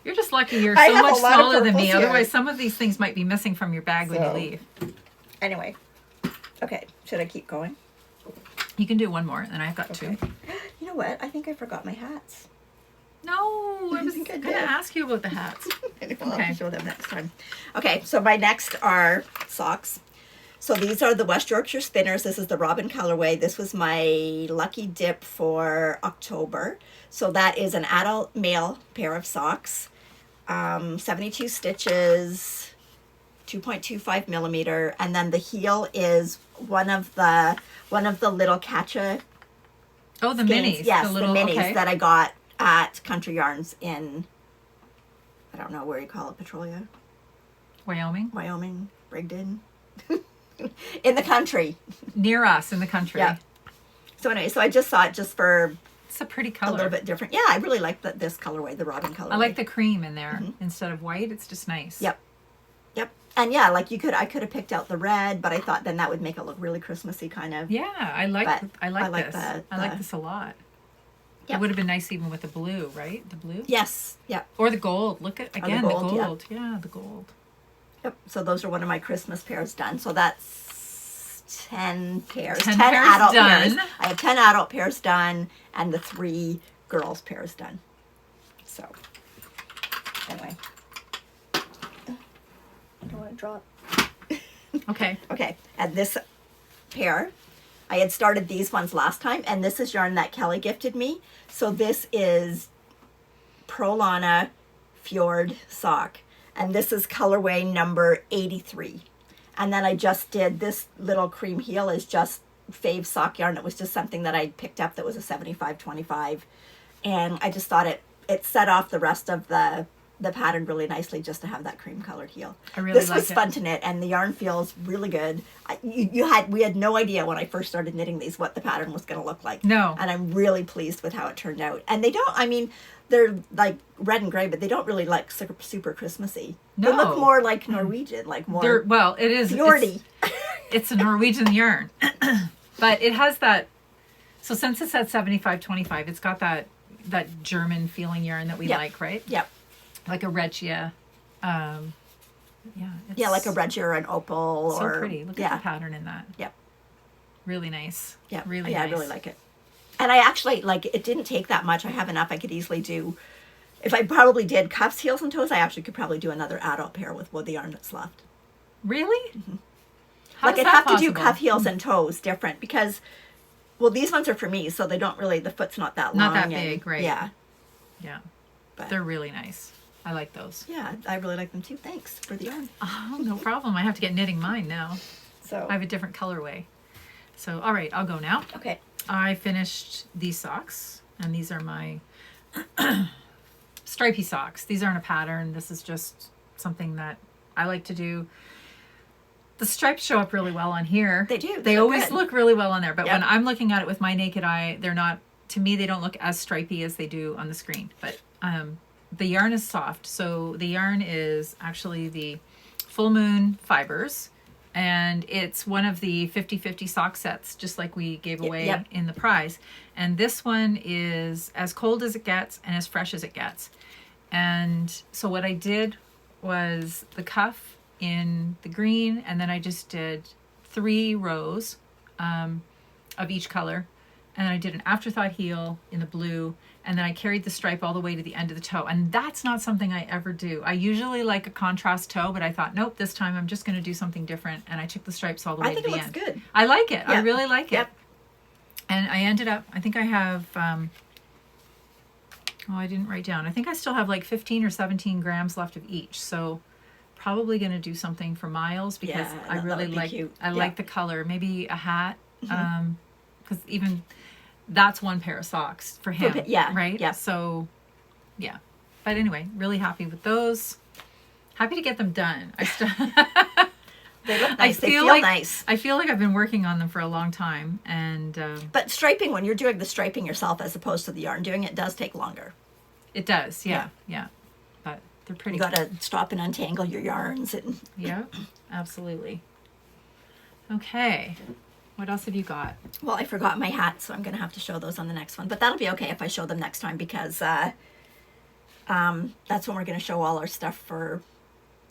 You're just lucky you're I so have a much lot of smaller than purples me. here. Otherwise, some of these things might be missing from your bag when you So. leave. Anyway, okay. Should I keep going? You can do one more, and I've got Okay. two. You know what? I think I forgot my hats. No, I was think I going to did. ask you about the hats. Anyway, I'll Okay. have to show them next time. Okay, so my next are socks. So these are the West Yorkshire Spinners. This is the Robin colorway. This was my lucky dip for October. So that is an adult male pair of socks. 72 stitches, 2.25 millimeter, and then the heel is one of the little Catcha Oh, the skeins. minis. Yes, the little, the minis okay. that I got at Country Yarns in, I don't know where you call it, Petrolia, Wyoming. Wyoming, Brigden, in the country. Near us in the country. Yeah. So anyway, so I just saw it just for It's a pretty a color. little bit different. Yeah, I really like this colorway, the robin colorway. I like the cream in there instead of white. It's just nice. Yep. And yeah, like I could have picked out the red, but I thought then that would make it look really Christmassy kind of. Yeah, I like this. I like the this a lot. Yep. It would have been nice even with the blue, right? The blue? Yes. Yep. Or the gold. Look at, again, the gold. Yep. Yeah, the gold. Yep. So those are one of my Christmas pairs done. So that's 10 pairs. 10 adult done. pairs. I have 10 adult pairs done and the 3 girls pairs done. So, anyway. I don't want to drop. Okay. Okay. And this pair, I had started these ones last time, and this is yarn that Kelly gifted me. So this is Prolafjord Sock, and this is colorway number 83. And then I just did this little cream heel is just fave sock yarn. It was just something that I picked up that was a 75-25, and I just thought it set off the rest of the pattern really nicely just to have that cream colored heel. I really this like was it. fun to knit, and the yarn feels really good. We had no idea when I first started knitting these what the pattern was going to look like. No. And I'm really pleased with how it turned out. And they don't, I mean, they're like red and gray, but they don't but they don't really look super Christmassy. No. They look more like Norwegian, like more Well, it is. fjordy. It's a Norwegian yarn. But it has that, so since it's at 75-25, it's got that German feeling yarn that we like, right? Yep. Like a Regia. Yeah. Yeah, like a Regia or an Opal. So or pretty. Look at the pattern in that. Yep. Really nice. Yeah. Really yeah, nice. I really like it. And I actually, like, it didn't take that much. I have enough I could easily do. If I probably did cuffs, heels, and toes, I actually could probably do another adult pair with the yarn that's left. Really? Mm-hmm. How's Like, I'd that have to do possible? cuff, heels, and toes different because, well, these ones are for me, so they don't really, the foot's not that long. Not that and- big, right. Yeah. Yeah. But, They're really nice. I like those. yeah, I really like them too. Thanks for the yarn. Oh, no problem. I have to get knitting mine now. So, I have a different colorway. So, all right, I'll go now. okay. I finished these socks, and these are my stripy socks. These aren't a pattern. This is just something that I like to do. The stripes show up really well on here. They do. They look always good. look really well on there. But Yep. when I'm looking at it with my naked eye, they're not, to me, they don't look as stripy as they do on the screen. But the yarn is soft. So the yarn is actually the Full Moon Fibers. And it's one of the 50-50 sock sets, just like we gave away Yep. in the prize. And this one is as cold as it gets and as fresh as it gets. And so what I did was the cuff in the green, and then I just did 3 rows of each color. And then I did an afterthought heel in the blue, and then I carried the stripe all the way to the end of the toe. And that's not something I ever do. I usually like a contrast toe, but I thought, nope, this time I'm just going to do something different. And I took the stripes all the way I think to it the looks end. good. I like it. I Yep. really like it. Yep. And I ended up, I think I have, I didn't write down. I think I still have like 15 or 17 grams left of each. So probably going to do something for Miles because Yeah, I that really would be like, cute. I Yeah. like the color. Maybe a hat. Because even that's one pair of socks for him. yeah, Right? yeah. So, yeah. But anyway, really happy with those. Happy to get them done. I still... They look nice. They feel like, nice. I feel like I've been working on them for a long time. And But striping, when you're doing the striping yourself as opposed to the yarn doing it, does take longer. it does. Yeah. But they're pretty You got to stop and untangle your yarns. And Yeah, absolutely. Okay. What else have you got? well, I forgot my hat, so I'm going to have to show those on the next one. But that'll be okay if I show them next time because that's when we're going to show all our stuff for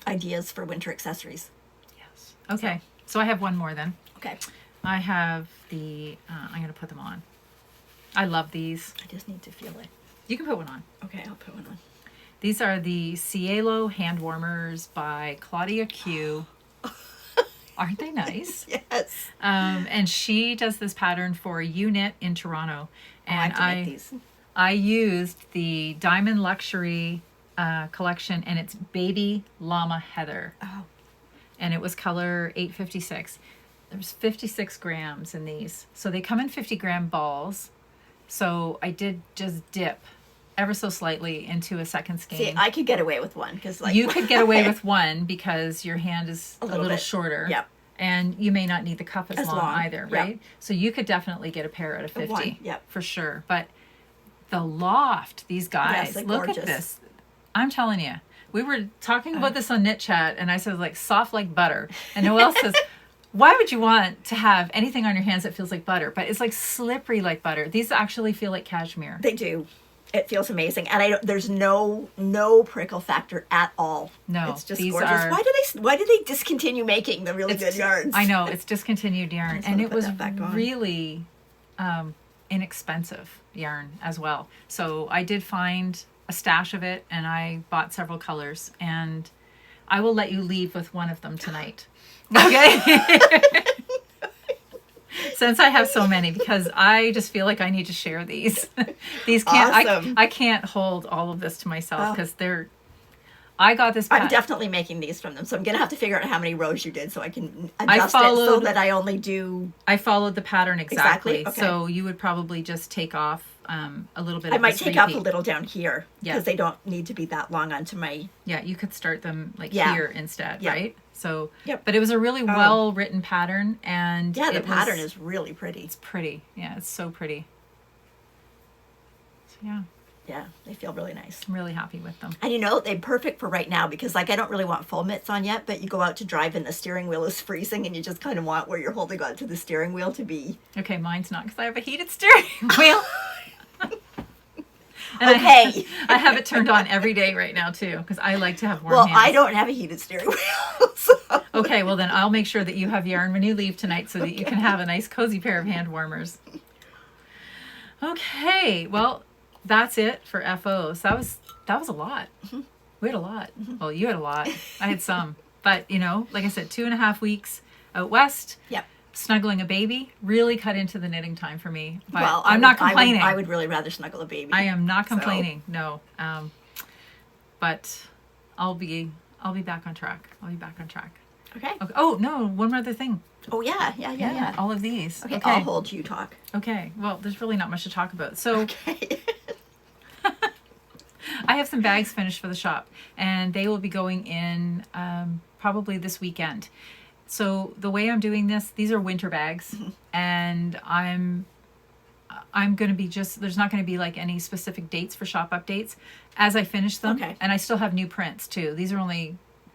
ideas for winter accessories. Yes. Okay. So I have one more then. Okay. I have the, I'm going to put them on. I love these. I just need to feel it. You can put one on. Okay, I'll put one on. These are the Cielo hand warmers by Claudia Q. Aren't they nice? Yes. And she does this pattern for Unit in Toronto. I And have to make these. I used the Diamond Luxury collection, and it's Baby Llama Heather. Oh. And it was color 856. There's 56 grams in these. So they come in 50-gram balls. So I did just dip ever so slightly into a second skein. See, I could get away with one because, like, You could get away with one because your hand is a little bit. shorter. Yep. And you may not need the cuff as long either, Yep. right? So you could definitely get a pair out of 50. One, yep. For sure. But the loft, these guys. Yes, Look gorgeous. at this. I'm telling you. We were talking about this on Knit Chat, and I said, like, soft like butter. And Noelle says, why would you want to have anything on your hands that feels like butter? But it's like slippery like butter. These actually feel like cashmere. They do. It feels amazing, and there's no prickle factor at all. No, it's just these gorgeous. are- Why did they discontinue making the really good yarns? I know, it's discontinued yarn. just And wanna it put was that back on. really inexpensive yarn as well. So I did find a stash of it, and I bought several colors, and I will let you leave with one of them tonight. Okay? Since I have so many, because I just feel like I need to share these. These can't, Awesome. I can't hold all of this to myself, because I got this. I'm definitely making these from them, so I'm gonna have to figure out how many rows you did so I can adjust it so followed- that I only do. I followed the pattern exactly. Okay. So you would probably just take off a little bit. I of might this take off a repeat. little down here Yeah. because they don't need to be that long onto my. Yeah, you could start them like Yeah. here instead, Yeah. right? So, Yep. but it was a really well written pattern, and Yeah, the it was- pattern is really pretty. it's pretty. Yeah, it's so pretty. So yeah, Yeah, they feel really nice. I'm really happy with them. And they're perfect for right now because like I don't really want full mitts on yet, but you go out to drive and the steering wheel is freezing and you just kind of want where you're holding on to the steering wheel to be. Okay, mine's not because I have a heated steering wheel. And Okay. I have it turned on every day right now too because I like to have warm Well, hands. I don't have a heated steering wheel. So. Okay, well then I'll make sure that you have yarn when you leave tonight so that you can have a nice cozy pair of hand warmers. Okay, well that's it for FOs. That was a lot. We had a lot. Well, you had a lot. I had some, but like I said, 2.5 weeks out west. Yep. Snuggling a baby really cut into the knitting time for me. But Well, I'm not complaining. I would really rather snuggle a baby. I am not complaining. No. But I'll be back on track. I'll be back on track. Okay. Oh no, one more other thing. Oh yeah. All of these. Okay, I'll hold you talk. Okay. Well, there's really not much to talk about. So Okay. I have some bags finished for the shop, and they will be going in probably this weekend. So the way I'm doing this, these are winter bags, and I'm going to be there's not going to be like any specific dates for shop updates as I finish them. Okay. And I still have new prints too.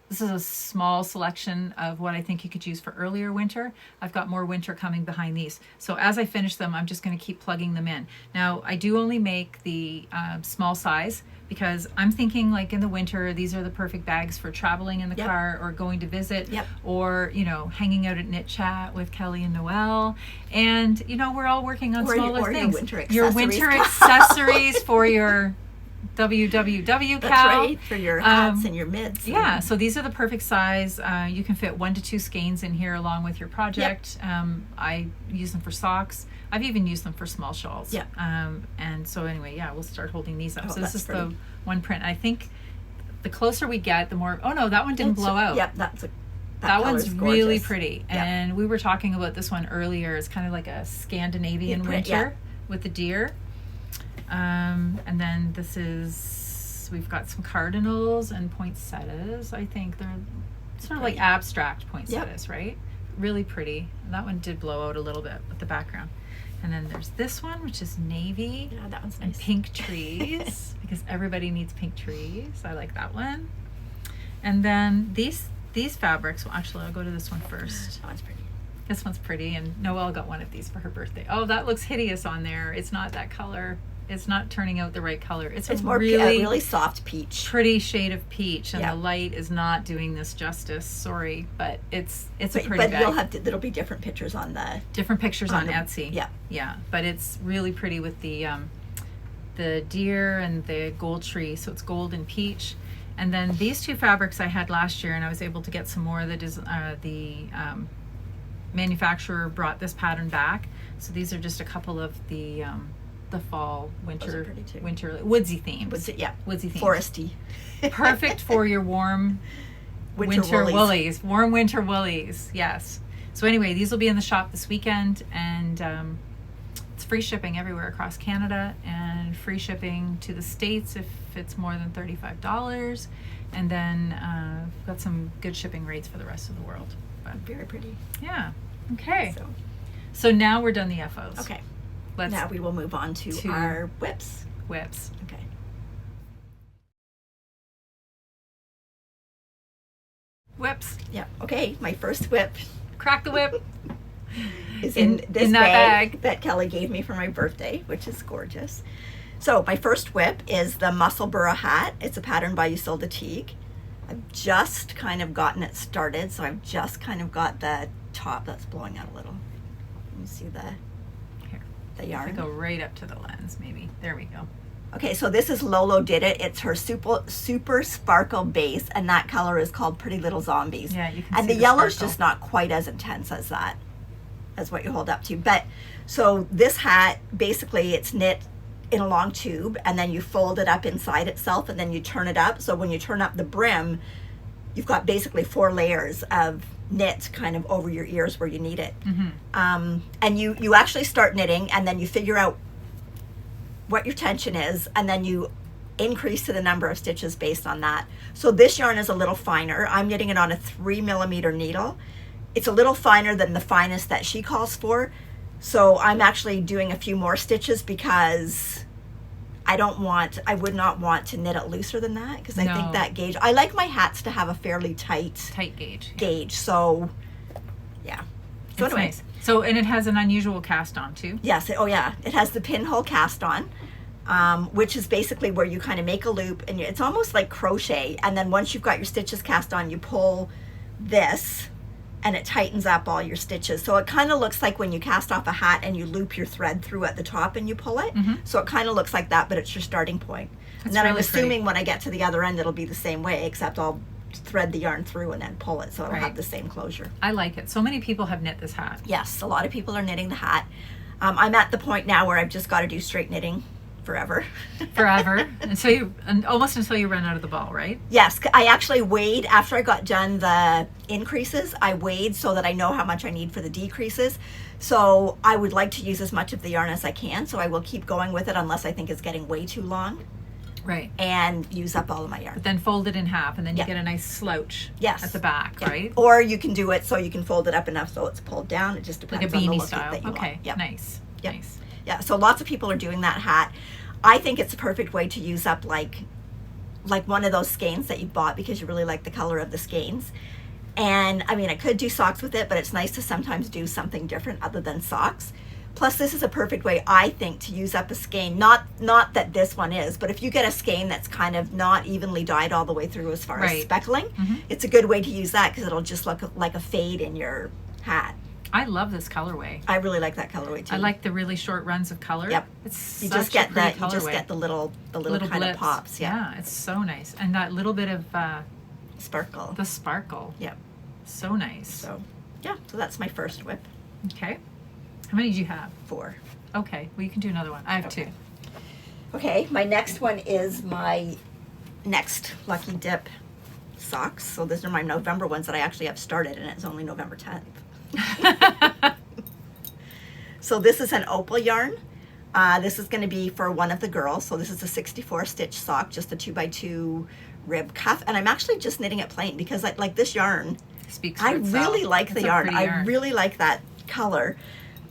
This is a small selection of what I think you could use for earlier winter. I've got more winter coming behind these. So as I finish them, I'm just going to keep plugging them in. Now, I do only make the small size because I'm thinking like in the winter, these are the perfect bags for traveling in the car or going to visit or, hanging out at Knit Chat with Kelly and Noelle. And, we're all working on smaller things. Your winter accessories for your WWW That's cow. right, for your hats and your mitts. Yeah, so these are the perfect size. You can fit 1 to 2 skeins in here along with your project. I use them for socks. I've even used them for small shawls. Yeah. And so anyway, we'll start holding these up. Oh, So this that's is pretty. the one print. I think the closer we get, the more... Oh no, that one didn't blow out. Yep, That one's color's really gorgeous. pretty. Yeah. And we were talking about this one earlier. It's kind of like a Scandinavian winter with the deer. And then this is, we've got some cardinals and poinsettias. I think they're sort of like abstract poinsettias, right? Really pretty. And that one did blow out a little bit with the background. And then there's this one, which is navy Yeah, that one's and nice. pink trees because everybody needs pink trees. I like that one. And then these fabrics, well, actually, I'll go to this one first. That one's pretty. This one's pretty, and Noelle got one of these for her birthday. Oh, that looks hideous on there. It's not that color. It's not turning out the right color. It's more really soft peach. pretty shade of peach, and Yeah. the light is not doing this justice. Sorry, but it's a pretty But bag. there'll be different pictures on the. Different pictures on the- Etsy. Yeah. Yeah, but it's really pretty with the deer and the gold tree. So it's gold and peach. And then these two fabrics I had last year, and I was able to get some more. The manufacturer brought this pattern back. So these are just a couple of the fall, winter, pretty too. winter woodsy themes. Woodsy themes. Foresty. Perfect for your warm winter woolies. Warm winter woolies. Yes. So anyway, these will be in the shop this weekend, and it's free shipping everywhere across Canada, and free shipping to the States if it's more than $35. And then we've got some good shipping rates for the rest of the world. But Very pretty. yeah. Okay. So now we're done the FOs. okay. Let's Now we will move on to our whips. whips. Okay. Whips. Yeah. Okay. My first whip Crack the whip. is in this in that bag that Kelly gave me for my birthday, which is gorgeous. So my first whip is the Muscle Burra hat. It's a pattern by Isolde Teague. I've just kind of gotten it started, so I've just kind of got the top that's blowing out a little. Can you see Here. the yarn? Go right up to the lens, maybe. There we go. Okay, so this is Lolo Did It. It's her super sparkle base, and that color is called Pretty Little Zombies. Yeah, you can and see the the yellow's sparkle. just not quite as intense as that, as what you hold up to. But so this hat, basically it's knit in a long tube, and then you fold it up inside itself, and then you turn it up. So when you turn up the brim, you've got basically 4 layers of knit kind of over your ears where you need it. Mm-hmm. And you actually start knitting, and then you figure out what your tension is, and then you increase to the number of stitches based on that. So this yarn is a little finer. I'm knitting it on a 3mm needle. It's a little finer than the finest that she calls for. So I'm actually doing a few more stitches because I would not want to knit it looser than that, because I No. think that gauge, I like my hats to have a fairly tight gauge. So yeah. So It's anyway. nice. So, and it has an unusual cast on too. Yes, it has the pinhole cast on, which is basically where you kind of make a loop, and it's almost like crochet, and then once you've got your stitches cast on, you pull this and it tightens up all your stitches. So it kind of looks like when you cast off a hat and you loop your thread through at the top and you pull it. Mm-hmm. So it kind of looks like that, but it's your starting point. That's And then I'm really assuming pretty. when I get to the other end it'll be the same way, except I'll thread the yarn through and then pull it, so it'll Right. have the same closure. I like it. So many people have knit this hat. Yes, a lot of people are knitting the hat. I'm at the point now where I've just got to do straight knitting forever. Forever. and almost until you run out of the ball, right? Yes, I actually weighed after I got done the increases. I weighed so that I know how much I need for the decreases. So I would like to use as much of the yarn as I can. So I will keep going with it unless I think it's getting way too long, Right. and use up all of my yarn. But then fold it in half, and then you Yeah. get a nice slouch Yes. at the back, Yeah. right? Or you can do it so you can fold it up enough so it's pulled down. It just Like depends a on the beanie look style. that you Okay. want. Yep. Nice. Yep. Nice. Yeah, so lots of people are doing that hat. I think it's a perfect way to use up like one of those skeins that you bought because you really like the color of the skeins. And I mean, I could do socks with it, but it's nice to sometimes do something different other than socks. Plus, this is a perfect way, I think, to use up a skein. Not that this one is, but if you get a skein that's kind of not evenly dyed all the way through as far as Right. speckling, Mhm. it's a good way to use that because it'll just look like a fade in your hat. I love this colorway. I really like that colorway too. I like the really short runs of color. Yep. It's you such just get a pretty that. You just colorway. get the little kind blips. of pops. Yeah. It's so nice, and that little bit of Sparkle. the sparkle. Yep. So nice. So yeah. So that's my first whip. Okay. How many do you have? 4. Okay. Well, you can do another one. I have Okay. 2. Okay. My next one is my next Lucky Dip socks. So these are my November ones that I actually have started, and it's only November 10th. So this is an Opal yarn. This is going to be for one of the girls. So this is a 64 stitch sock, just a 2x2 rib cuff. And I'm actually just knitting it plain because I like this yarn. Speaks for I itself. really like the It's a yarn. pretty I really like that color.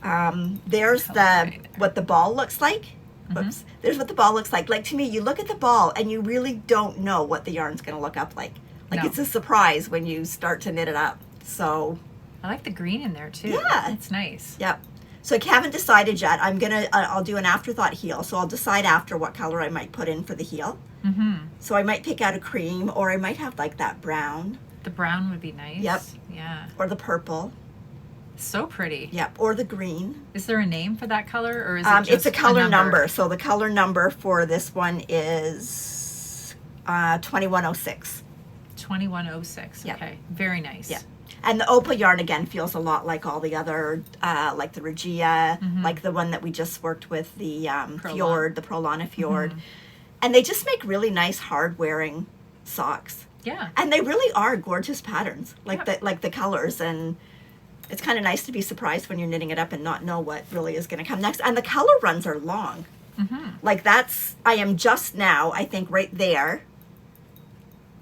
There's Color the right there. what the ball looks like. Whoops. There's what the ball looks like. Like to me, you look at the ball and you really don't know what the yarn's going to look up like. Like No. it's a surprise when you start to knit it up. So I like the green in there too. Yeah. It's nice. yep. So I haven't decided yet. I'll do an afterthought heel. So I'll decide after what color I might put in for the heel. Mm-hmm. So I might pick out a cream, or I might have like that brown, The brown would be nice. Yep. Yeah. or the purple. So pretty. Yep. Or the green. Is there a name for that color, or is it just It's a color number. So the color number for this one is 2106. 2106. Yep. Okay. Very nice. Yeah. And the Opal yarn again feels a lot like all the other, like the Regia, like the one that we just worked with, the Fjord, the Prolana Fjord. And they just make really nice hard wearing socks. Yeah. And they really are gorgeous patterns, like Yeah. the colors. And it's kind of nice to be surprised when you're knitting it up and not know what really is going to come next. And the color runs are long. Like I am just now, I think right there,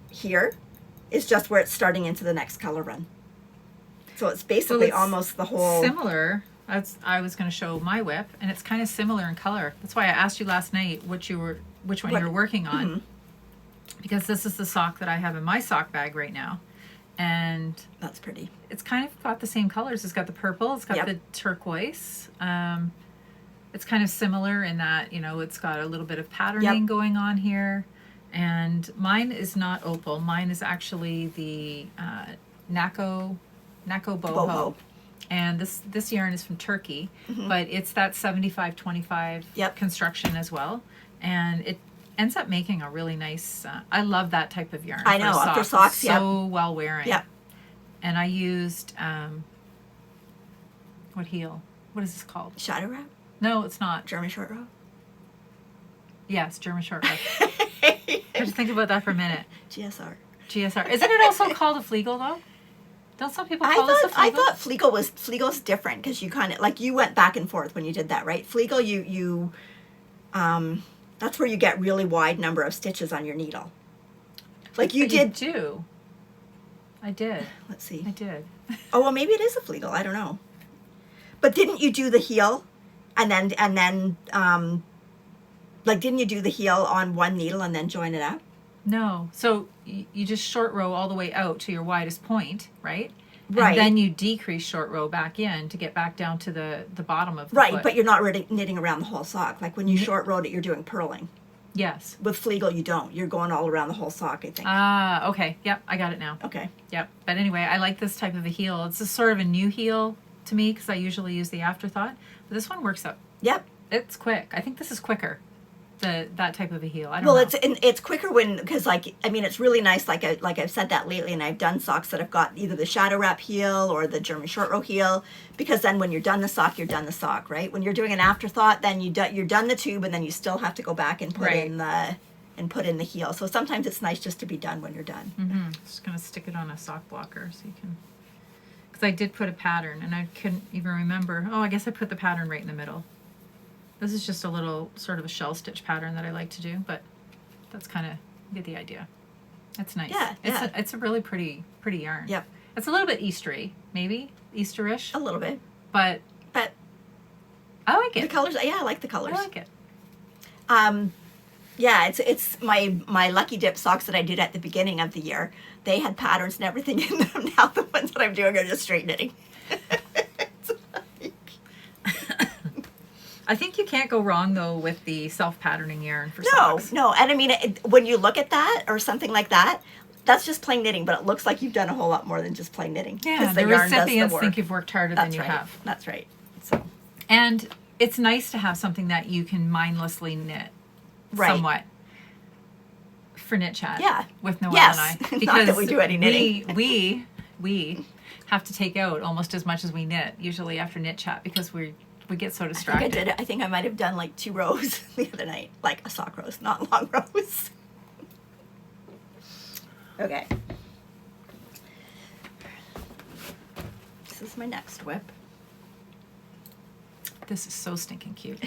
here, is just where it's starting into the next color run. So it's basically it's almost the whole. Similar I was going to show my whip, and it's kind of similar in color. That's why I asked you last night which one you were working on, Mm-hmm. because this is the sock that I have in my sock bag right now, and That's pretty. it's kind of got the same colors. It's got the purple, it's got Yep. the turquoise. It's kind of similar in that, you know, it's got a little bit of patterning Yep. going on here. And mine is not opal. Mine is actually the Nako boho. And this yarn is from Turkey, but it's that 75-25 Yep. construction as well. And it ends up making a really nice, I love that type of yarn. I know, for for socks. socks, It's so well wearing. Yep. And I used, what heel? What is this called? Shadow wrap? No, it's not. German short row? Yes, German short row. I had to think about that for a minute. GSR. GSR. Isn't it also called a Flegel though? Don't some people call this a Flegel? I thought Flegel's different because you kind of, like, you went back and forth when you did that, right? Flegel, you that's where you get really wide number of stitches on your needle. Like you But did. You do. I did. Let's see. I did. Oh, well, maybe it is a Flegel. I don't know. But didn't you do the heel, and then like, didn't you do the heel on one needle and then join it up? No. So you just short row all the way out to your widest point, right? Right. And then you decrease short row back in to get back down to the bottom of the Right, foot. but you're not really knitting around the whole sock. Like when you short rowed it, you're doing purling. Yes. With Flegel, you don't. You're going all around the whole sock, I think. Ah, okay. Yep, I got it now. Okay. Yep. But anyway, I like this type of a heel. It's a sort of a new heel to me because I usually use the afterthought. But this one works up. Yep. It's quick. I think this is quicker. That type of a heel. I don't know. Well, it's quicker because, like, I mean, it's really nice. Like I've said that lately, and I've done socks that have got either the shadow wrap heel or the German short row heel, because then when you're done the sock, you're done the sock, right? When you're doing an afterthought, then you're done the tube, and then you still have to go back and put Right. in the heel. So sometimes it's nice just to be done when you're done. Mm-hmm. Just gonna stick it on a sock blocker so you can. Because I did put a pattern, and I couldn't even remember. Oh, I guess I put the pattern right in the middle. This is just a little sort of a shell stitch pattern that I like to do, but that's kind of, you get the idea. It's nice. Yeah, yeah. It's a really pretty yarn. Yep. It's a little bit Eastery, maybe Easterish, A little bit, but but I like the it. colors. Yeah, I like the colors. I like it. Yeah, it's my Lucky Dip socks that I did at the beginning of the year. They had patterns and everything in them. Now the ones that I'm doing are just straight knitting. It's like- I think you can't go wrong though with the self-patterning yarn for No, socks. no, and I mean, when you look at that or something like that, that's just plain knitting, but it looks like you've done a whole lot more than just plain knitting. Yeah, 'cause the yarn does recipients work. think you've worked harder That's than you right. have. That's right. So And it's nice to have something that you can mindlessly knit Right. somewhat for knit chat. Yeah. With Noelle Yes. and I. Not Because that we do any knitting. we have to take out almost as much as we knit usually after knit chat because we get so I distracted. think I did it. I think I might have done like 2 rows the other night, like a sock rows, not long rows. Okay. This is my next whip. This is so stinking cute.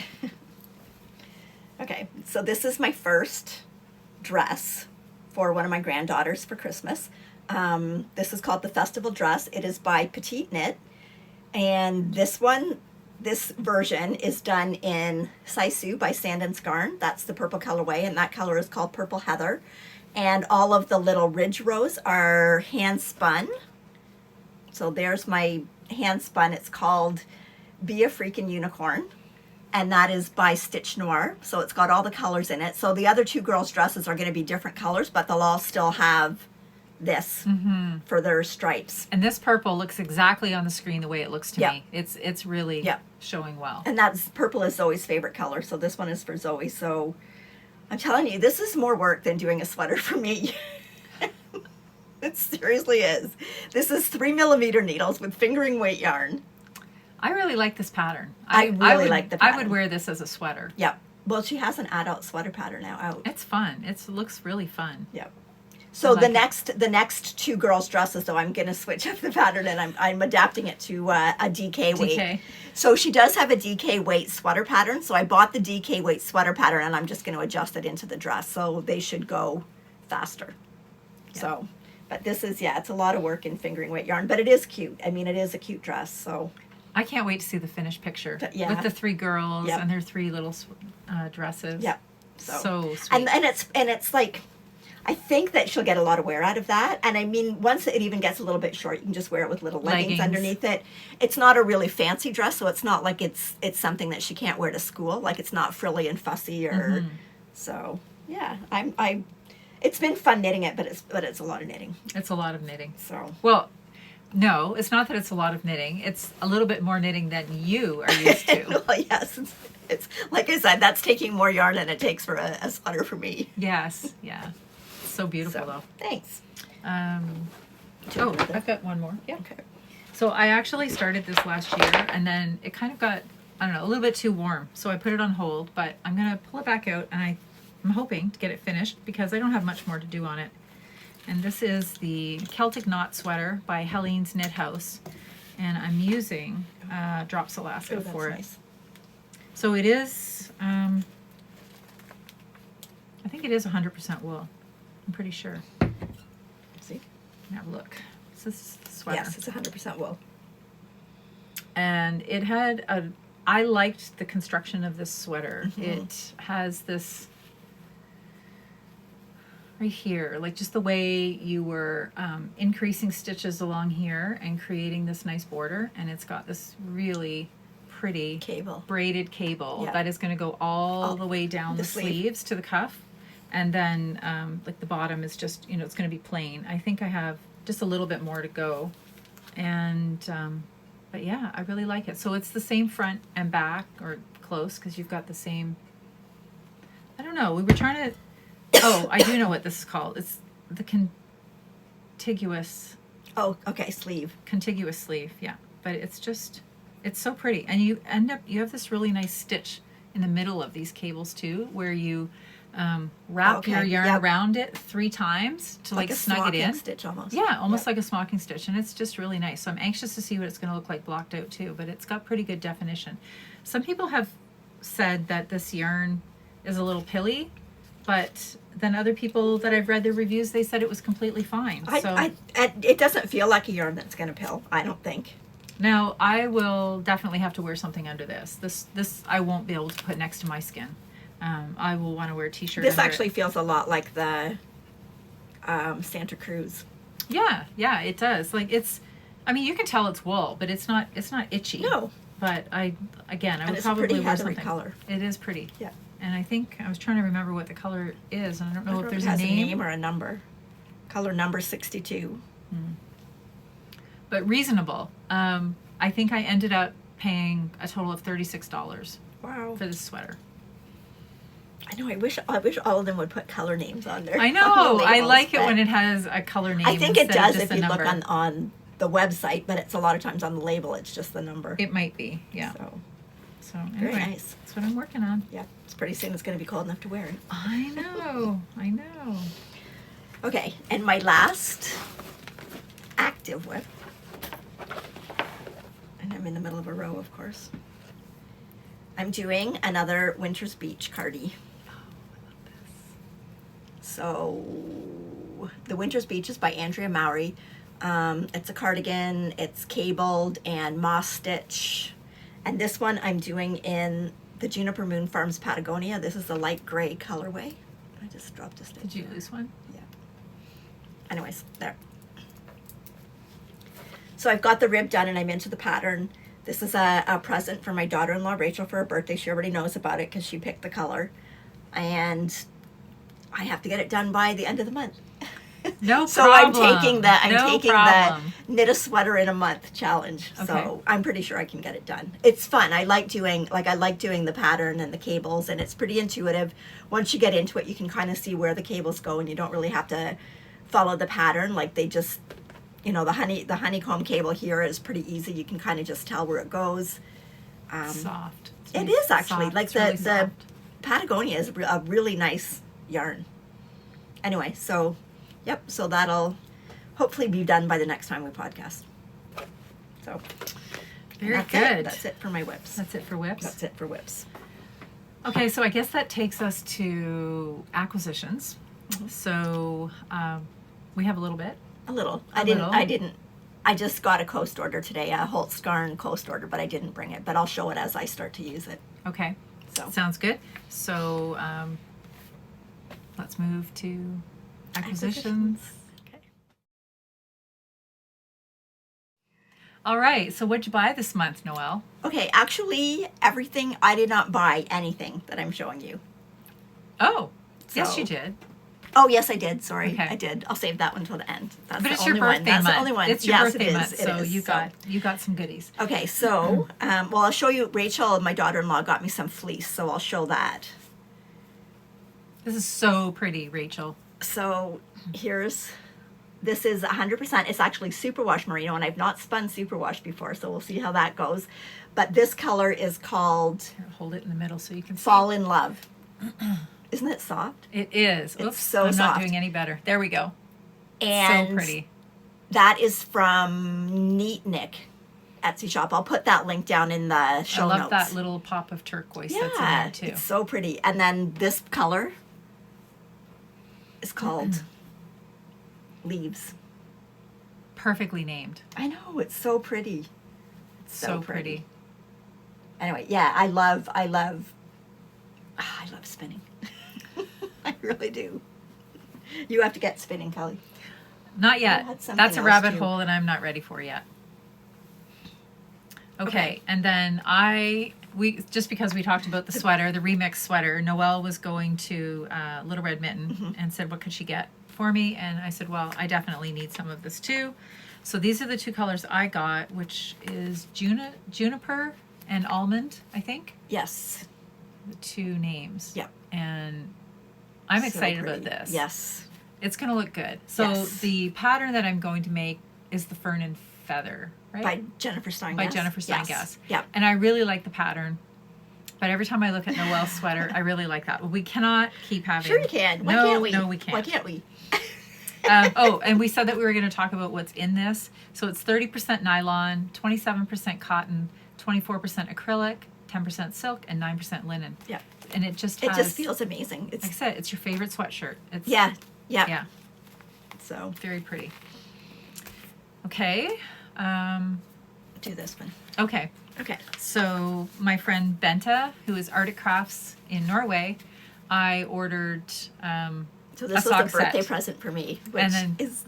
Okay, so this is my first dress for one of my granddaughters for Christmas. This is called the Festival Dress. It is by Petite Knit, and this version is done in Saisu by Sand and Skarn. That's the purple colorway, and that color is called Purple Heather. And all of the little ridge rows are hand spun. So there's my hand spun. It's called Be a Freakin' Unicorn. And that is by Stitch Noir. So it's got all the colors in it. So the other 2 girls' dresses are going to be different colors, but they'll all still have this for their stripes. And this purple looks exactly on the screen the way it looks to Yep. me. It's really Yep. showing well. And that's purple is Zoe's favorite color. So this one is for Zoe. So I'm telling you, this is more work than doing a sweater for me. It seriously is. This is 3mm needles with fingering weight yarn. I really like this pattern. I really would, like the I pattern. would wear this as a sweater. Yep. Well, she has an adult sweater pattern now out. It's fun. It looks really fun. Yep. So like the next 2 girls' dresses, though, I'm going to switch up the pattern, and I'm adapting it to a DK weight. DK. So she does have a DK weight sweater pattern. So I bought the DK weight sweater pattern, and I'm just going to adjust it into the dress. So they should go faster. Yeah. So, but this is, it's a lot of work in fingering weight yarn, but it is cute. I mean, it is a cute dress. So I can't wait to see the finished picture Yeah. with the 3 girls Yep. and their 3 little dresses. Yep. So sweet. And it's like, I think that she'll get a lot of wear out of that. And I mean, once it even gets a little bit short, you can just wear it with little leggings underneath it. It's not a really fancy dress, so it's not like it's something that she can't wear to school. Like, it's not frilly and fussy or so. Yeah, it's been fun knitting it, but it's a lot of knitting. It's a lot of knitting. So well, no, it's not that it's a lot of knitting. It's a little bit more knitting than you are used to. well, yes, it's like I said, that's taking more yarn than it takes for a sweater for me. Yes, yeah. So beautiful, though. Thanks. I've got one more. Yeah. Okay. So I actually started this last year, and then it kind of got, I don't know, a little bit too warm. So I put it on hold, but I'm going to pull it back out, and I'm hoping to get it finished because I don't have much more to do on it. And this is the Celtic Knot Sweater by Helene's Knit House. And I'm using Drops Alaska for it. Nice. So it is, I think it is 100% wool. I'm pretty sure. See? Now look. This is the sweater. Yes, it's 100% wool. And it had I liked the construction of this sweater. It has this right here, like just the way you were increasing stitches along here and creating this nice border, and it's got this really pretty Cable. braided cable Yeah. that is going to go all the way down the sleeves to the cuff, and then like the bottom is just, it's going to be plain. I think I have just a little bit more to go, and but yeah, I really like it. So it's the same front and back, or close, because you've got the same, I don't know, we were trying to, oh, I do know what this is called. It's the contiguous. Oh, okay, sleeve. Contiguous sleeve, yeah. But it's just, it's so pretty. And you have this really nice stitch in the middle of these cables too, where you wrap your yarn around it 3 times to like snug it in. Stitch almost. Yeah, almost like a smocking stitch, and it's just really nice. So I'm anxious to see what it's going to look like blocked out too, but it's got pretty good definition. Some people have said that this yarn is a little pilly, but then other people that I've read their reviews, they said it was completely fine. It doesn't feel like a yarn that's going to pill, I don't think. Now, I will definitely have to wear something under this. This I won't be able to put next to my skin. I will want to wear a t-shirt. This actually feels a lot like the Santa Cruz. Yeah, it does. Like I mean, you can tell it's wool, but it's not itchy. No. But I would it's probably a pretty wear heathery something. color. It is pretty. Yeah. And I think I was trying to remember what the color is, and I don't know if there's it has a name or a number. Color number 62. But reasonable. I think I ended up paying a total of $36 Wow. for this sweater. I know. I wish all of them would put color names on there. I know. I like it when it has a color name. I think it instead of does just if you number. look on the website, but it's a lot of times on the label. It's just the number. It might be. Yeah. So anyway, very nice. That's what I'm working on. Yeah. It's pretty soon. It's going to be cold enough to wear it. I know. Okay, and my last active whip, and I'm in the middle of a row, of course. I'm doing another Winter's Beach cardie. Oh, I love this. So the Winter's Beach is by Andrea Mowry. It's a cardigan. It's cabled and moss stitch, and this one I'm doing in the Juniper Moon Farms Patagonia. This is the light gray colorway. I just dropped a stitch. Did you lose one? Yeah. Anyways, there. So I've got the rib done and I'm into the pattern. This is a present for my daughter-in-law, Rachel, for her birthday. She already knows about it because she picked the color. And I have to get it done by the end of the month. No So problem. I'm taking No problem. the knit a sweater in a month challenge. Okay. So I'm pretty sure I can get it done. It's fun. I like doing the pattern and the cables, and it's pretty intuitive. Once you get into it, you can kind of see where the cables go, and you don't really have to follow the pattern. Like they just, the honeycomb cable here is pretty easy. You can kind of just tell where it goes. Soft. It's It really is actually soft. like It's really the soft. Patagonia is a really nice yarn. Anyway, so yep, so that'll hopefully be done by the next time we podcast. So Very that's good. That's it for my whips. That's it for whips. That's it for whips. Okay, so I guess that takes us to acquisitions. Mm-hmm. So we have a little bit. A little. A I didn't. little. I didn't I just got a coast order today, a Holtzgarn coast order, but I didn't bring it. But I'll show it as I start to use it. Okay. So Sounds good. So let's move to acquisitions. Okay. All right. So what'd you buy this month, Noelle? Okay, actually, everything, I did not buy anything that I'm showing you. Oh, yes, So- you did. Oh, yes, I did. Sorry, Okay. I did. I'll save that one till the end. That's But the it's your only one. birthday That's month. the only one. It's your Yes, birthday it is. month, It so is. you got some goodies. Okay, so, well, I'll show you. Rachel, my daughter-in-law, got me some fleece, so I'll show that. This is so pretty, Rachel. So this is 100%. It's actually superwash merino, and I've not spun superwash before, so we'll see how that goes. But this color is called Here, hold it in the middle so you can see. Fall in Love. Isn't it soft? It is. It's Oops, so I'm not soft. doing any better. There we go. And So pretty. that is from Neat Nick Etsy shop. I'll put that link down in the show I love notes. that little pop of turquoise that's in Yeah, there too. it's so pretty. And then this color is called Leaves. Perfectly named. I know, it's so pretty. So pretty. Anyway, yeah, I love spinning. I really do. You have to get spinning, Kelly. Not I yet. had something That's a else, rabbit too. hole that I'm not ready for yet. Okay, Okay. and then we just because we talked about the sweater, the remix sweater, Noelle was going to Little Red Mitten and said, what could she get for me? And I said, well, I definitely need some of this too. So these are the two colors I got, which is juniper and almond, I think. Yes. The two names. Yep. And I'm So excited about pretty. this. Yes. It's going to look good. So Yes. the pattern that I'm going to make is the Fern and Feather, right? By Jennifer Stein. By Jennifer Stein-Gass. Yep. And I really like the pattern. But every time I look at Noelle's sweater, I really like that. We cannot keep having... Sure you can. Why no, can't we? No, we can't. Why can't we? Oh, and we said that we were going to talk about what's in this. So it's 30% nylon, 27% cotton, 24% acrylic, 10% silk, and 9% linen. Yep. And it just It has... just feels amazing. It's Like I said, it's your favorite sweatshirt. It's, yeah. Yeah, So very pretty. Okay. do this one. Okay. Okay. So my friend Benta, who is Arctic Crafts in Norway, I ordered So a this was a sock birthday set. present for me, which And then- is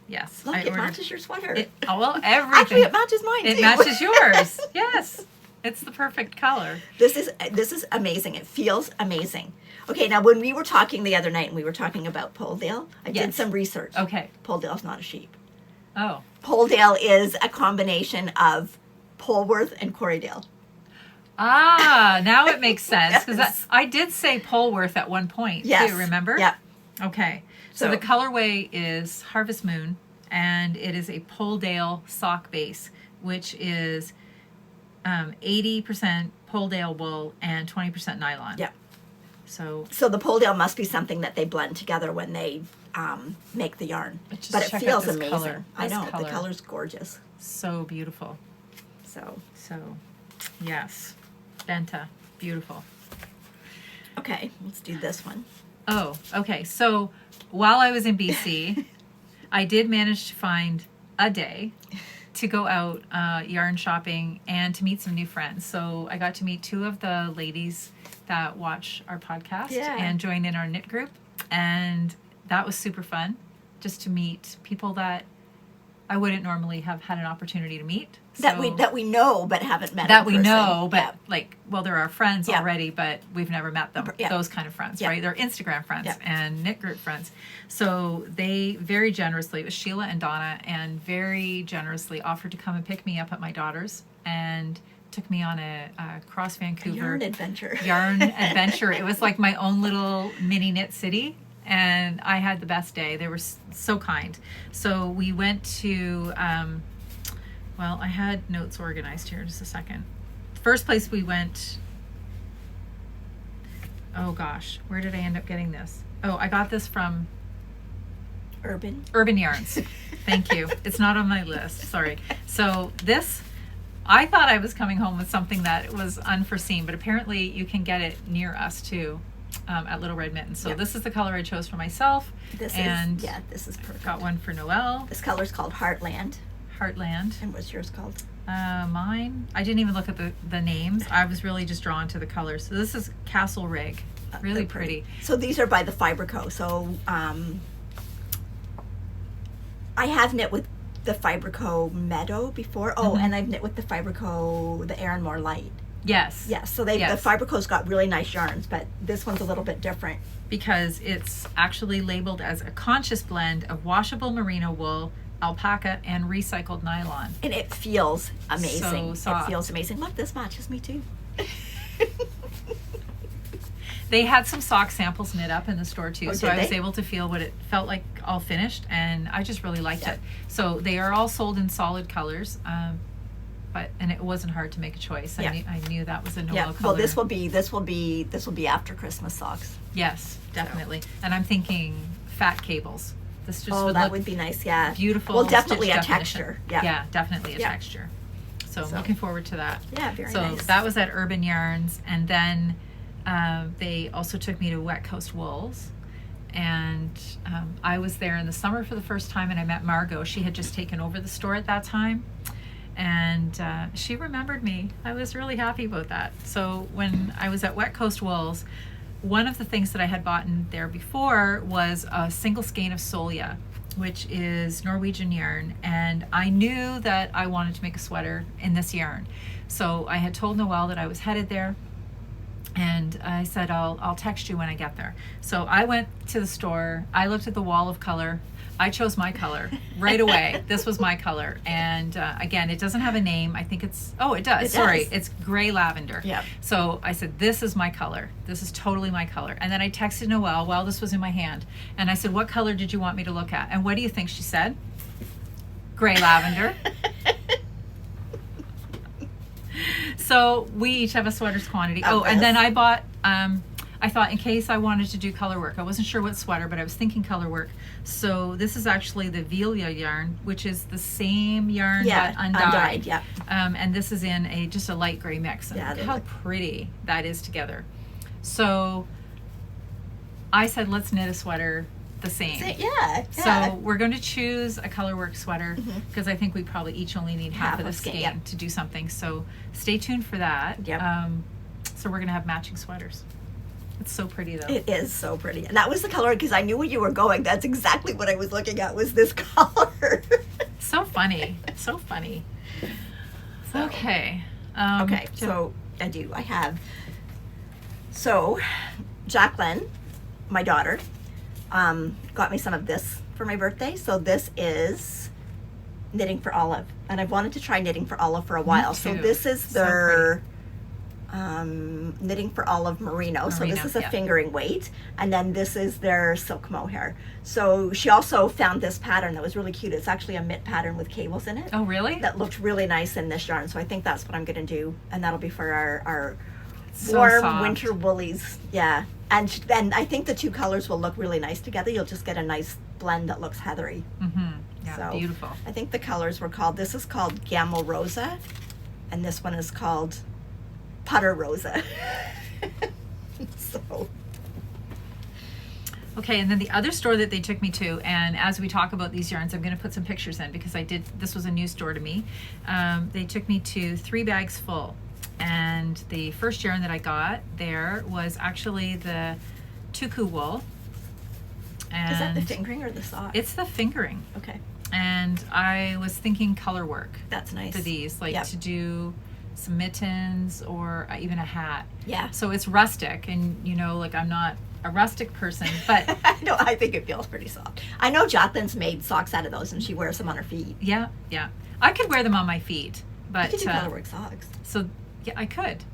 Yes, look, I it ordered matches your sweater. Oh, well, everything. Actually, it matches mine It too. matches yours. Yes, it's the perfect color. This is amazing. It feels amazing. Okay, now when we were talking the other night and we were talking about Poledale, I did Yes. some research. Okay. Poledale's not a sheep. Oh, Poledale is a combination of Polworth and Corriedale. now it makes sense because Yes. I did say Polworth at one point Yes. too. Remember? Yeah. Okay. So the colorway is Harvest Moon, and it is a Poledale sock base, which is 80% Poledale wool and 20% nylon. Yeah. So So the Poledale must be something that they blend together when they make the yarn. But just But it check out feels this amazing. color. I This know. color. The color's gorgeous. so beautiful. So, So, yes, Benta, beautiful. okay, let's do this one. Oh, okay. So while I was in BC, I did manage to find a day to go out yarn shopping and to meet some new friends. So I got to meet two of the ladies that watch our podcast Yeah. and join in our knit group. And that was super fun, just to meet people that I wouldn't normally have had an opportunity to meet. That So- we know but haven't met. that in we person. know, but Yeah. like, well, they're our friends Yeah. already, but we've never met them. Yeah. Those kind of friends, Yeah. right? They're Instagram friends Yeah. and knit group friends. So they very generously, it was Sheila and Donna, and very generously offered to come and pick me up at my daughter's and took me on a cross Vancouver yarn adventure. yarn adventure. It was like my own little mini knit city. And I had the best day. They were so kind. So we went to, well, I had notes organized here. Just a second. First place we went, oh gosh, where did I end up getting this? Oh, I got this from Urban. Urban Yarns. Thank you. It's not on my list. Sorry. So this, I thought I was coming home with something that was unforeseen, but apparently you can get it near us too. At Little Red Mitten. So Yep. this is the color I chose for myself. This and is perfect. got one for Noelle. This color's called Heartland. Heartland. And what's yours called? Mine, I didn't even look at the names. I was really just drawn to the colors. So this is Castle Rig. Really pretty. So these are by the Fiber Co. So I have knit with the Fiber Co. Meadow before. Oh, and I've knit with the Fiber Co. the Aaron Moore Light. Yes. Yes. So the Fiber Co.'s got really nice yarns, but this one's a little bit different. Because it's actually labeled as a conscious blend of washable merino wool, alpaca, and recycled nylon. And it feels amazing. So soft. It feels amazing. Look, this matches me too. They had some sock samples knit up in the store too, so I was they? able to feel what it felt like all finished, and I just really liked it. So they are all sold in solid colors, and it wasn't hard to make a choice. I knew that was a Noelle color. Well, this will be after Christmas socks. Yes, definitely. So. And I'm thinking fat cables. This just would be nice. Yeah, beautiful. Well, definitely a definition. texture. Yeah, definitely a texture. So I'm looking forward to that. Yeah, very nice. So that was at Urban Yarns, and then they also took me to Wet Coast Wools, and I was there in the summer for the first time, and I met Margot. She had just taken over the store at that time, and she remembered me. I was really happy about that. So when I was at Wet Coast Wools, one of the things that I had bought in there before was a single skein of Solia, which is Norwegian yarn, and I knew that I wanted to make a sweater in this yarn. So I had told Noelle that I was headed there, and I said, I'll text you when I get there. So I went to the store, I looked at the wall of color, I chose my color right away. This was my color, and again, it doesn't have a name. I think it's, it does. It's gray lavender. Yeah. So I said, this is my color. This is totally my color. And then I texted Noelle while this was in my hand, and I said, what color did you want me to look at? And what do you think she said? Gray lavender. So we each have a sweater's quantity. And then I bought, I thought in case I wanted to do color work, I wasn't sure what sweater, but I was thinking color work. So this is actually the Velia yarn, which is the same yarn but undyed. Yeah. And this is in just a light gray mix. And look how pretty that is together. So I said, let's knit a sweater the same. Yeah. So we're going to choose a color work sweater because I think we probably each only need half of the skein to do something. So stay tuned for that. Yep. So we're going to have matching sweaters. It's so pretty though. It is so pretty. And that was the color because I knew where you were going. That's exactly what I was looking at was this color. So funny. So funny. So, okay. So I do. I have. So Jacqueline, my daughter, got me some of this for my birthday. So this is Knitting for Olive, and I've wanted to try Knitting for Olive for a while. So this is their Knitting for Olive merino. So this is a fingering weight, and then this is their silk mohair. So she also found this pattern that was really cute. It's actually a mitt pattern with cables in it. Oh, really? That looked really nice in this yarn. So I think that's what I'm going to do, and that'll be for our so warm soft. winter woolies. Yeah. And then I think the two colors will look really nice together. You'll just get a nice blend that looks heathery. Yeah, so beautiful. I think the colors were called, this is called Gamma Rosa, and this one is called Putter Rosa. So. Okay, and then the other store that they took me to, and as we talk about these yarns, I'm going to put some pictures in because this was a new store to me. They took me to 3 bags full. And the first yarn that I got there was actually the tuku wool. And is that the fingering or the sock? It's the fingering. Okay. And I was thinking color work. That's nice. For these, to do some mittens or even a hat. Yeah. So it's rustic, and I'm not a rustic person, but no, I think it feels pretty soft. I know Jacqueline's made socks out of those, and she wears them on her feet. Yeah. I could wear them on my feet, but you could do color work socks. So. Yeah, I could.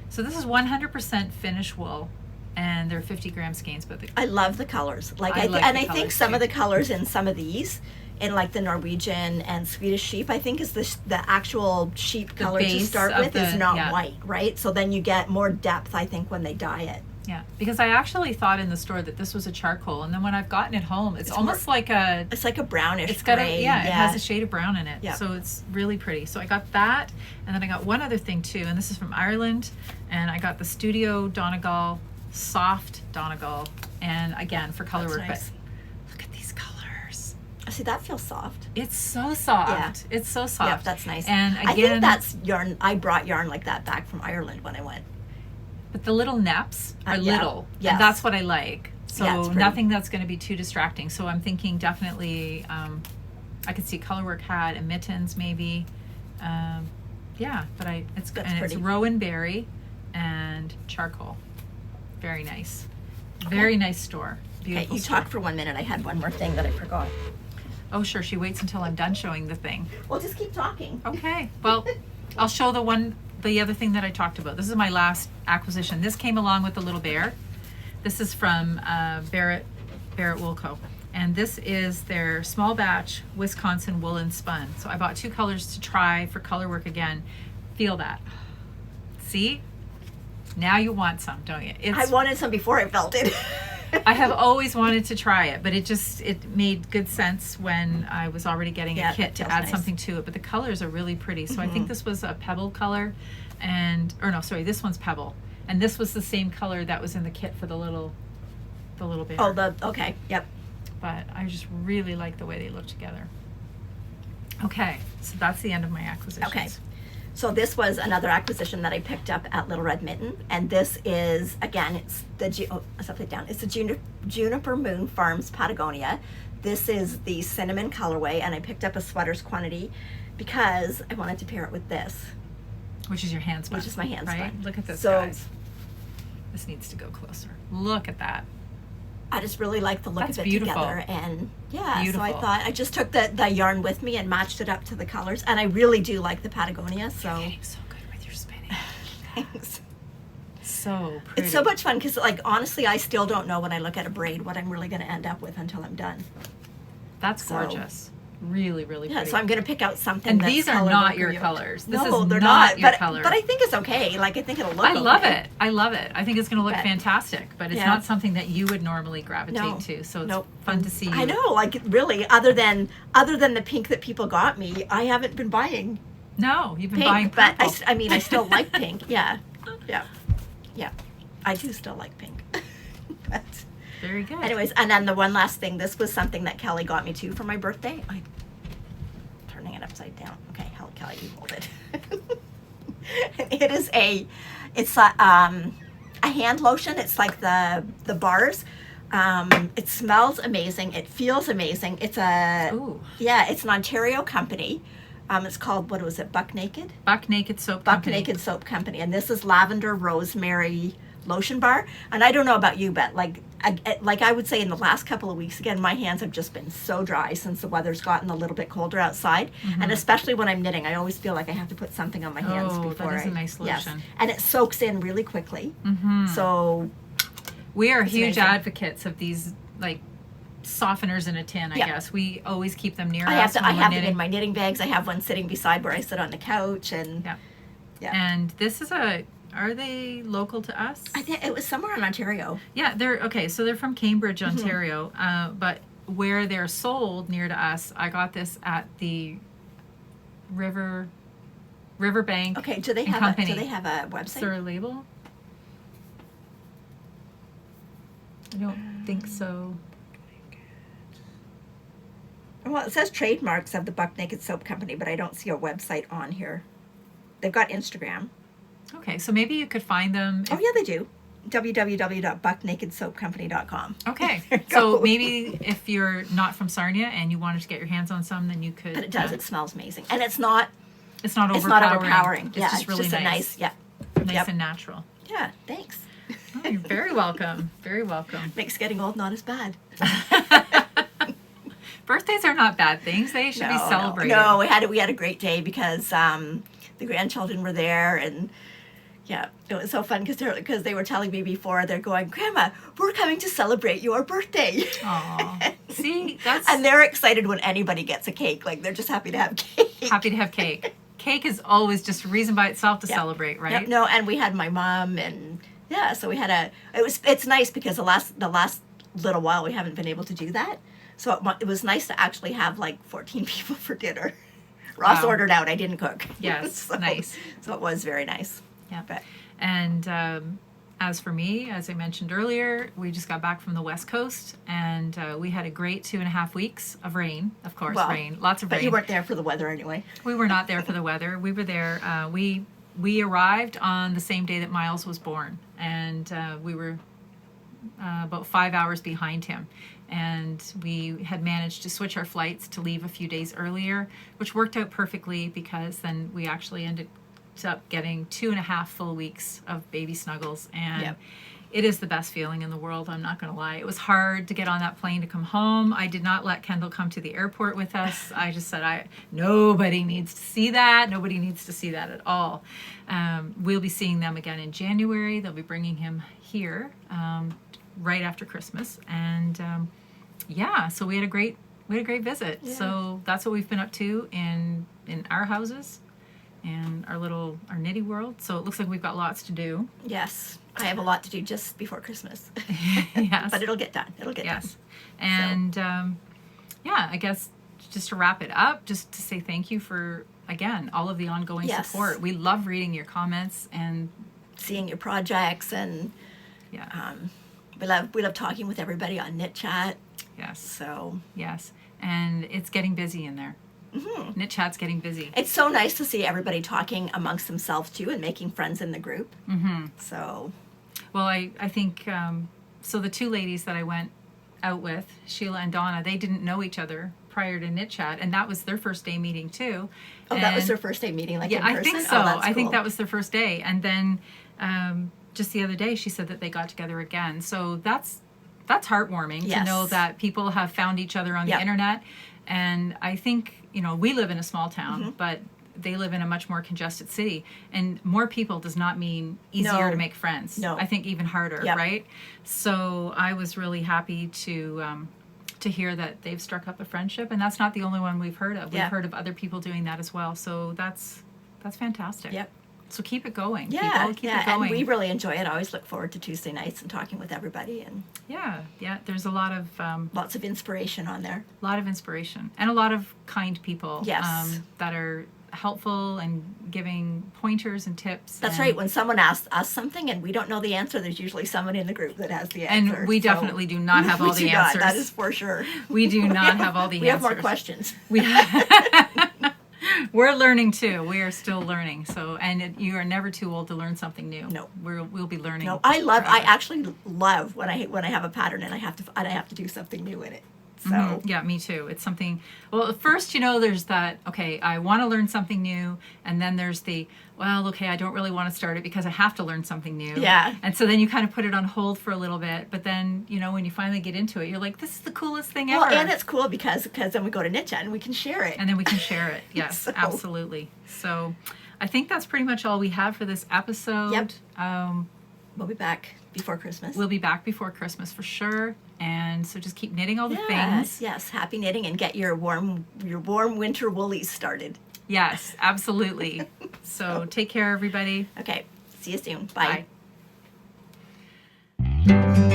So this is 100% Finnish wool, and they're 50-gram skeins. But I love the colors. I think some of the colors in some of these, in like the Norwegian and Swedish sheep, I think is the actual sheep color to start with is not white, right? So then you get more depth, I think, when they dye it. Yeah, because I actually thought in the store that this was a charcoal, and then when I've gotten it home, it's almost like a... It's like a brownish It's got gray. it has a shade of brown in it. Yeah. So it's really pretty. So I got that, and then I got one other thing too, and this is from Ireland, and I got the Studio Donegal, soft Donegal, and again, for color work. Nice. But look at these colors. See, that feels soft. It's so soft. Yeah. It's so soft. Yep, that's nice. And again, I think that's yarn. I brought yarn like that back from Ireland when I went. but the little neps are Yeah. little. Yes. And that's what I like. So Yeah, it's pretty. nothing that's going to be too distracting. So I'm thinking definitely, I could see colorwork hat and mittens maybe. Yeah, but it's That's and pretty. it's rowan berry and charcoal. Very nice. Very nice store. Okay, Beautiful you store. talked for 1 minute. I had one more thing that I forgot. Oh, sure. She waits until I'm done showing the thing. Well, just keep talking. Okay. Well, I'll show the other thing that I talked about. This is my last acquisition. This came along with the little bear. This is from Barrett Wool Co. And this is their small batch Wisconsin woolen spun. So I bought 2 colors to try for color work again. Feel that. See? Now you want some, don't you? I wanted some before I felt it. I have always wanted to try it, but it made good sense when I was already getting Yeah, a kit that to feels add nice. something to it. But the colors are really pretty. So I think this was a pebble color, this one's pebble, and this was the same color that was in the kit for the little bear. Oh, okay. Yep. But I just really like the way they look together. Okay, so that's the end of my acquisitions. Okay. So this was another acquisition that I picked up at Little Red Mitten, and this is, again, it's it's upside down. It's the Juniper Moon Farms Patagonia. This is the cinnamon colorway, and I picked up a sweater's quantity because I wanted to pair it with this. Which is your hand spun. Which is my hand right? spun. Look at this, So- guys. This needs to go closer. Look at that. I just really like the look That's of it beautiful. together, and yeah, Beautiful. so I thought I just took the yarn with me and matched it up to the colors, and I really do like the Patagonia, so You're getting so good with your spinning. thanks. So pretty. It's so much fun because, like, honestly, I still don't know when I look at a braid what I'm really going to end up with until I'm done. That's so- gorgeous. Really, really Yeah, pretty. so I'm going to pick out something. And that's these are color not work your or yoke. colors. This No, is they're not your but, color. But I think it's okay. Like, I think it'll look. I love okay. it. I love it. I think it's going to look But- fantastic, but it's Yeah. not something that you would normally gravitate No. to. So it's Nope. fun to see you. I know, like, really, other than the pink that people got me, I haven't been buying No, you've been pink. buying But purple. I mean, I still like pink. Yeah, yeah, yeah. I do still like pink. But Very good. anyways, and then the one last thing. This was something that Kelly got me too for my birthday. I'm turning it upside down. Okay, Kelly, you hold it. It's a hand lotion. It's like the bars. It smells amazing. It feels amazing. It's Ooh. it's an Ontario company. It's called, what was it, Buck Naked? Buck Naked Soap Buck Company. Naked Soap Company. And this is lavender rosemary lotion bar. And I don't know about you, but like I would say in the last couple of weeks, again, my hands have just been so dry since the weather's gotten a little bit colder outside. And especially when I'm knitting, I always feel like I have to put something on my hands Oh, before that is a nice Yes. lotion. And it soaks in really quickly. So We are It's huge amazing. advocates of these, like, softeners in a tin, I Yeah. guess. We always keep them near I have us to. when I we're have them knitting. in my knitting bags. I have one sitting beside where I sit on the couch, and Yeah. yeah. And this is are they local to us? I think it was somewhere in Ontario. Yeah, Mm-hmm. they're from Cambridge, Ontario. But where they're sold near to us, I got this at the Riverbank. Okay. Do they and have Company. a Is website? there a label? I don't think so. Well, it says trademarks of the Buck Naked Soap Company, but I don't see a website on here. They've got Instagram. Okay, so maybe you could find them. Oh yeah, they do. www.bucknakedsoapcompany.com. Okay, There you so go. maybe if you're not from Sarnia and you wanted to get your hands on some, then you could. But it does. It smells amazing, and it's not. It's not It's overpowering. not overpowering. It's Yeah, just really a nice. nice. Yeah. Nice Yep. and natural. Yeah. Thanks. Oh, you're very welcome. Very welcome. Makes getting old not as bad. Birthdays are not bad things. They should be celebrated. No, we had a great day because the grandchildren were there, and yeah, it was so fun because they were telling me before, they're going, Grandma, we're coming to celebrate your birthday. Aw. See, that's And they're excited when anybody gets a cake. Like, they're just happy to have cake. happy to have cake. Cake is always just a reason by itself to Yeah. celebrate, right? Yep, no, and we had my mom, and yeah, so we had it's nice because the last little while we haven't been able to do that. So it was nice to actually have like 14 people for dinner. Ross Wow. ordered out. I didn't cook. Yes, nice. So it was very nice. Yeah. But And as for me, as I mentioned earlier, we just got back from the West Coast, and we had a great 2.5 weeks of rain. Of course, Well, rain, lots of But rain. you weren't there for the weather anyway. We were not there for the weather. We were there. We arrived on the same day that Miles was born, and we were about 5 hours behind him. And we had managed to switch our flights to leave a few days earlier, which worked out perfectly because then we actually ended up getting 2.5 full weeks of baby snuggles. And Yep. it is the best feeling in the world, I'm not going to lie. It was hard to get on that plane to come home. I did not let Kendall come to the airport with us. I just said, nobody needs to see that. Nobody needs to see that at all. We'll be seeing them again in January. They'll be bringing him here right after Christmas. And so we had a great visit. Yeah. So that's what we've been up to in our houses and our nitty world. So it looks like we've got lots to do. Yes. I have a lot to do just before Christmas. Yes. But it'll get done. It'll get done. Yes. And I guess just to wrap it up, just to say thank you for, again, all of the ongoing Yes. support. We love reading your comments and Seeing your projects, and we love talking with everybody on Knit Chat. yes. So Yes. And it's getting busy in there. Mm-hmm. Knit Chat's getting busy. it's so nice to see everybody talking amongst themselves too and making friends in the group. Mm-hmm. So Well, I think, so the two ladies that I went out with, Sheila and Donna, they didn't know each other prior to Knit Chat, and that was their first day meeting too. that was And- their first day meeting, like Yeah, in I person? think so. Oh, that's I think cool. that was their first day. And then just the other day, she said that they got together again. So that's heartwarming to Yes. know that people have found each other on Yep. the internet. And I think, we live in a small town, Mm-hmm. but they live in a much more congested city. And more people does not mean easier No. to make friends. No. I think even harder, Yep. right? So I was really happy to hear that they've struck up a friendship. And that's not the only one we've heard of. We've Yeah. heard of other people doing that as well. So that's fantastic. Yep. So keep it going. Yeah, Keep it going. and we really enjoy it. I always look forward to Tuesday nights and talking with everybody, and Yeah. There's a lot of lots of inspiration on there. inspiration and a lot of kind people. Yes. That are helpful and giving pointers and tips. That's and, right. When someone asks us something and we don't know the answer, there's usually someone in the group that has the answer. And we So- definitely do not have all We the do not, answers. that is for sure. We do not have all the We answers. have more questions. We're learning too. We are still learning. So, and you are never too old to learn something new. No. We'll be learning. No, I forever. actually love when I have a pattern and I have to do something new in it. So Mhm. Yeah, me too. It's something, well, at first, there's that, okay, I want to learn something new. And then there's I don't really want to start it because I have to learn something new. Yeah. And so then you kind of put it on hold for a little bit. But then, when you finally get into it, you're like, this is the coolest thing ever. well, and it's cool because then we go to Knit Chat and we can share it. And then we can share it. Yes, So- absolutely. So I think that's pretty much all we have for this episode. Yep. We'll be back before Christmas. We'll be back before Christmas for sure. And so just keep knitting all the things. Yes, happy knitting and get your warm winter woolies started. Yes, absolutely. So take care, everybody. Okay, see you soon. Bye. Bye.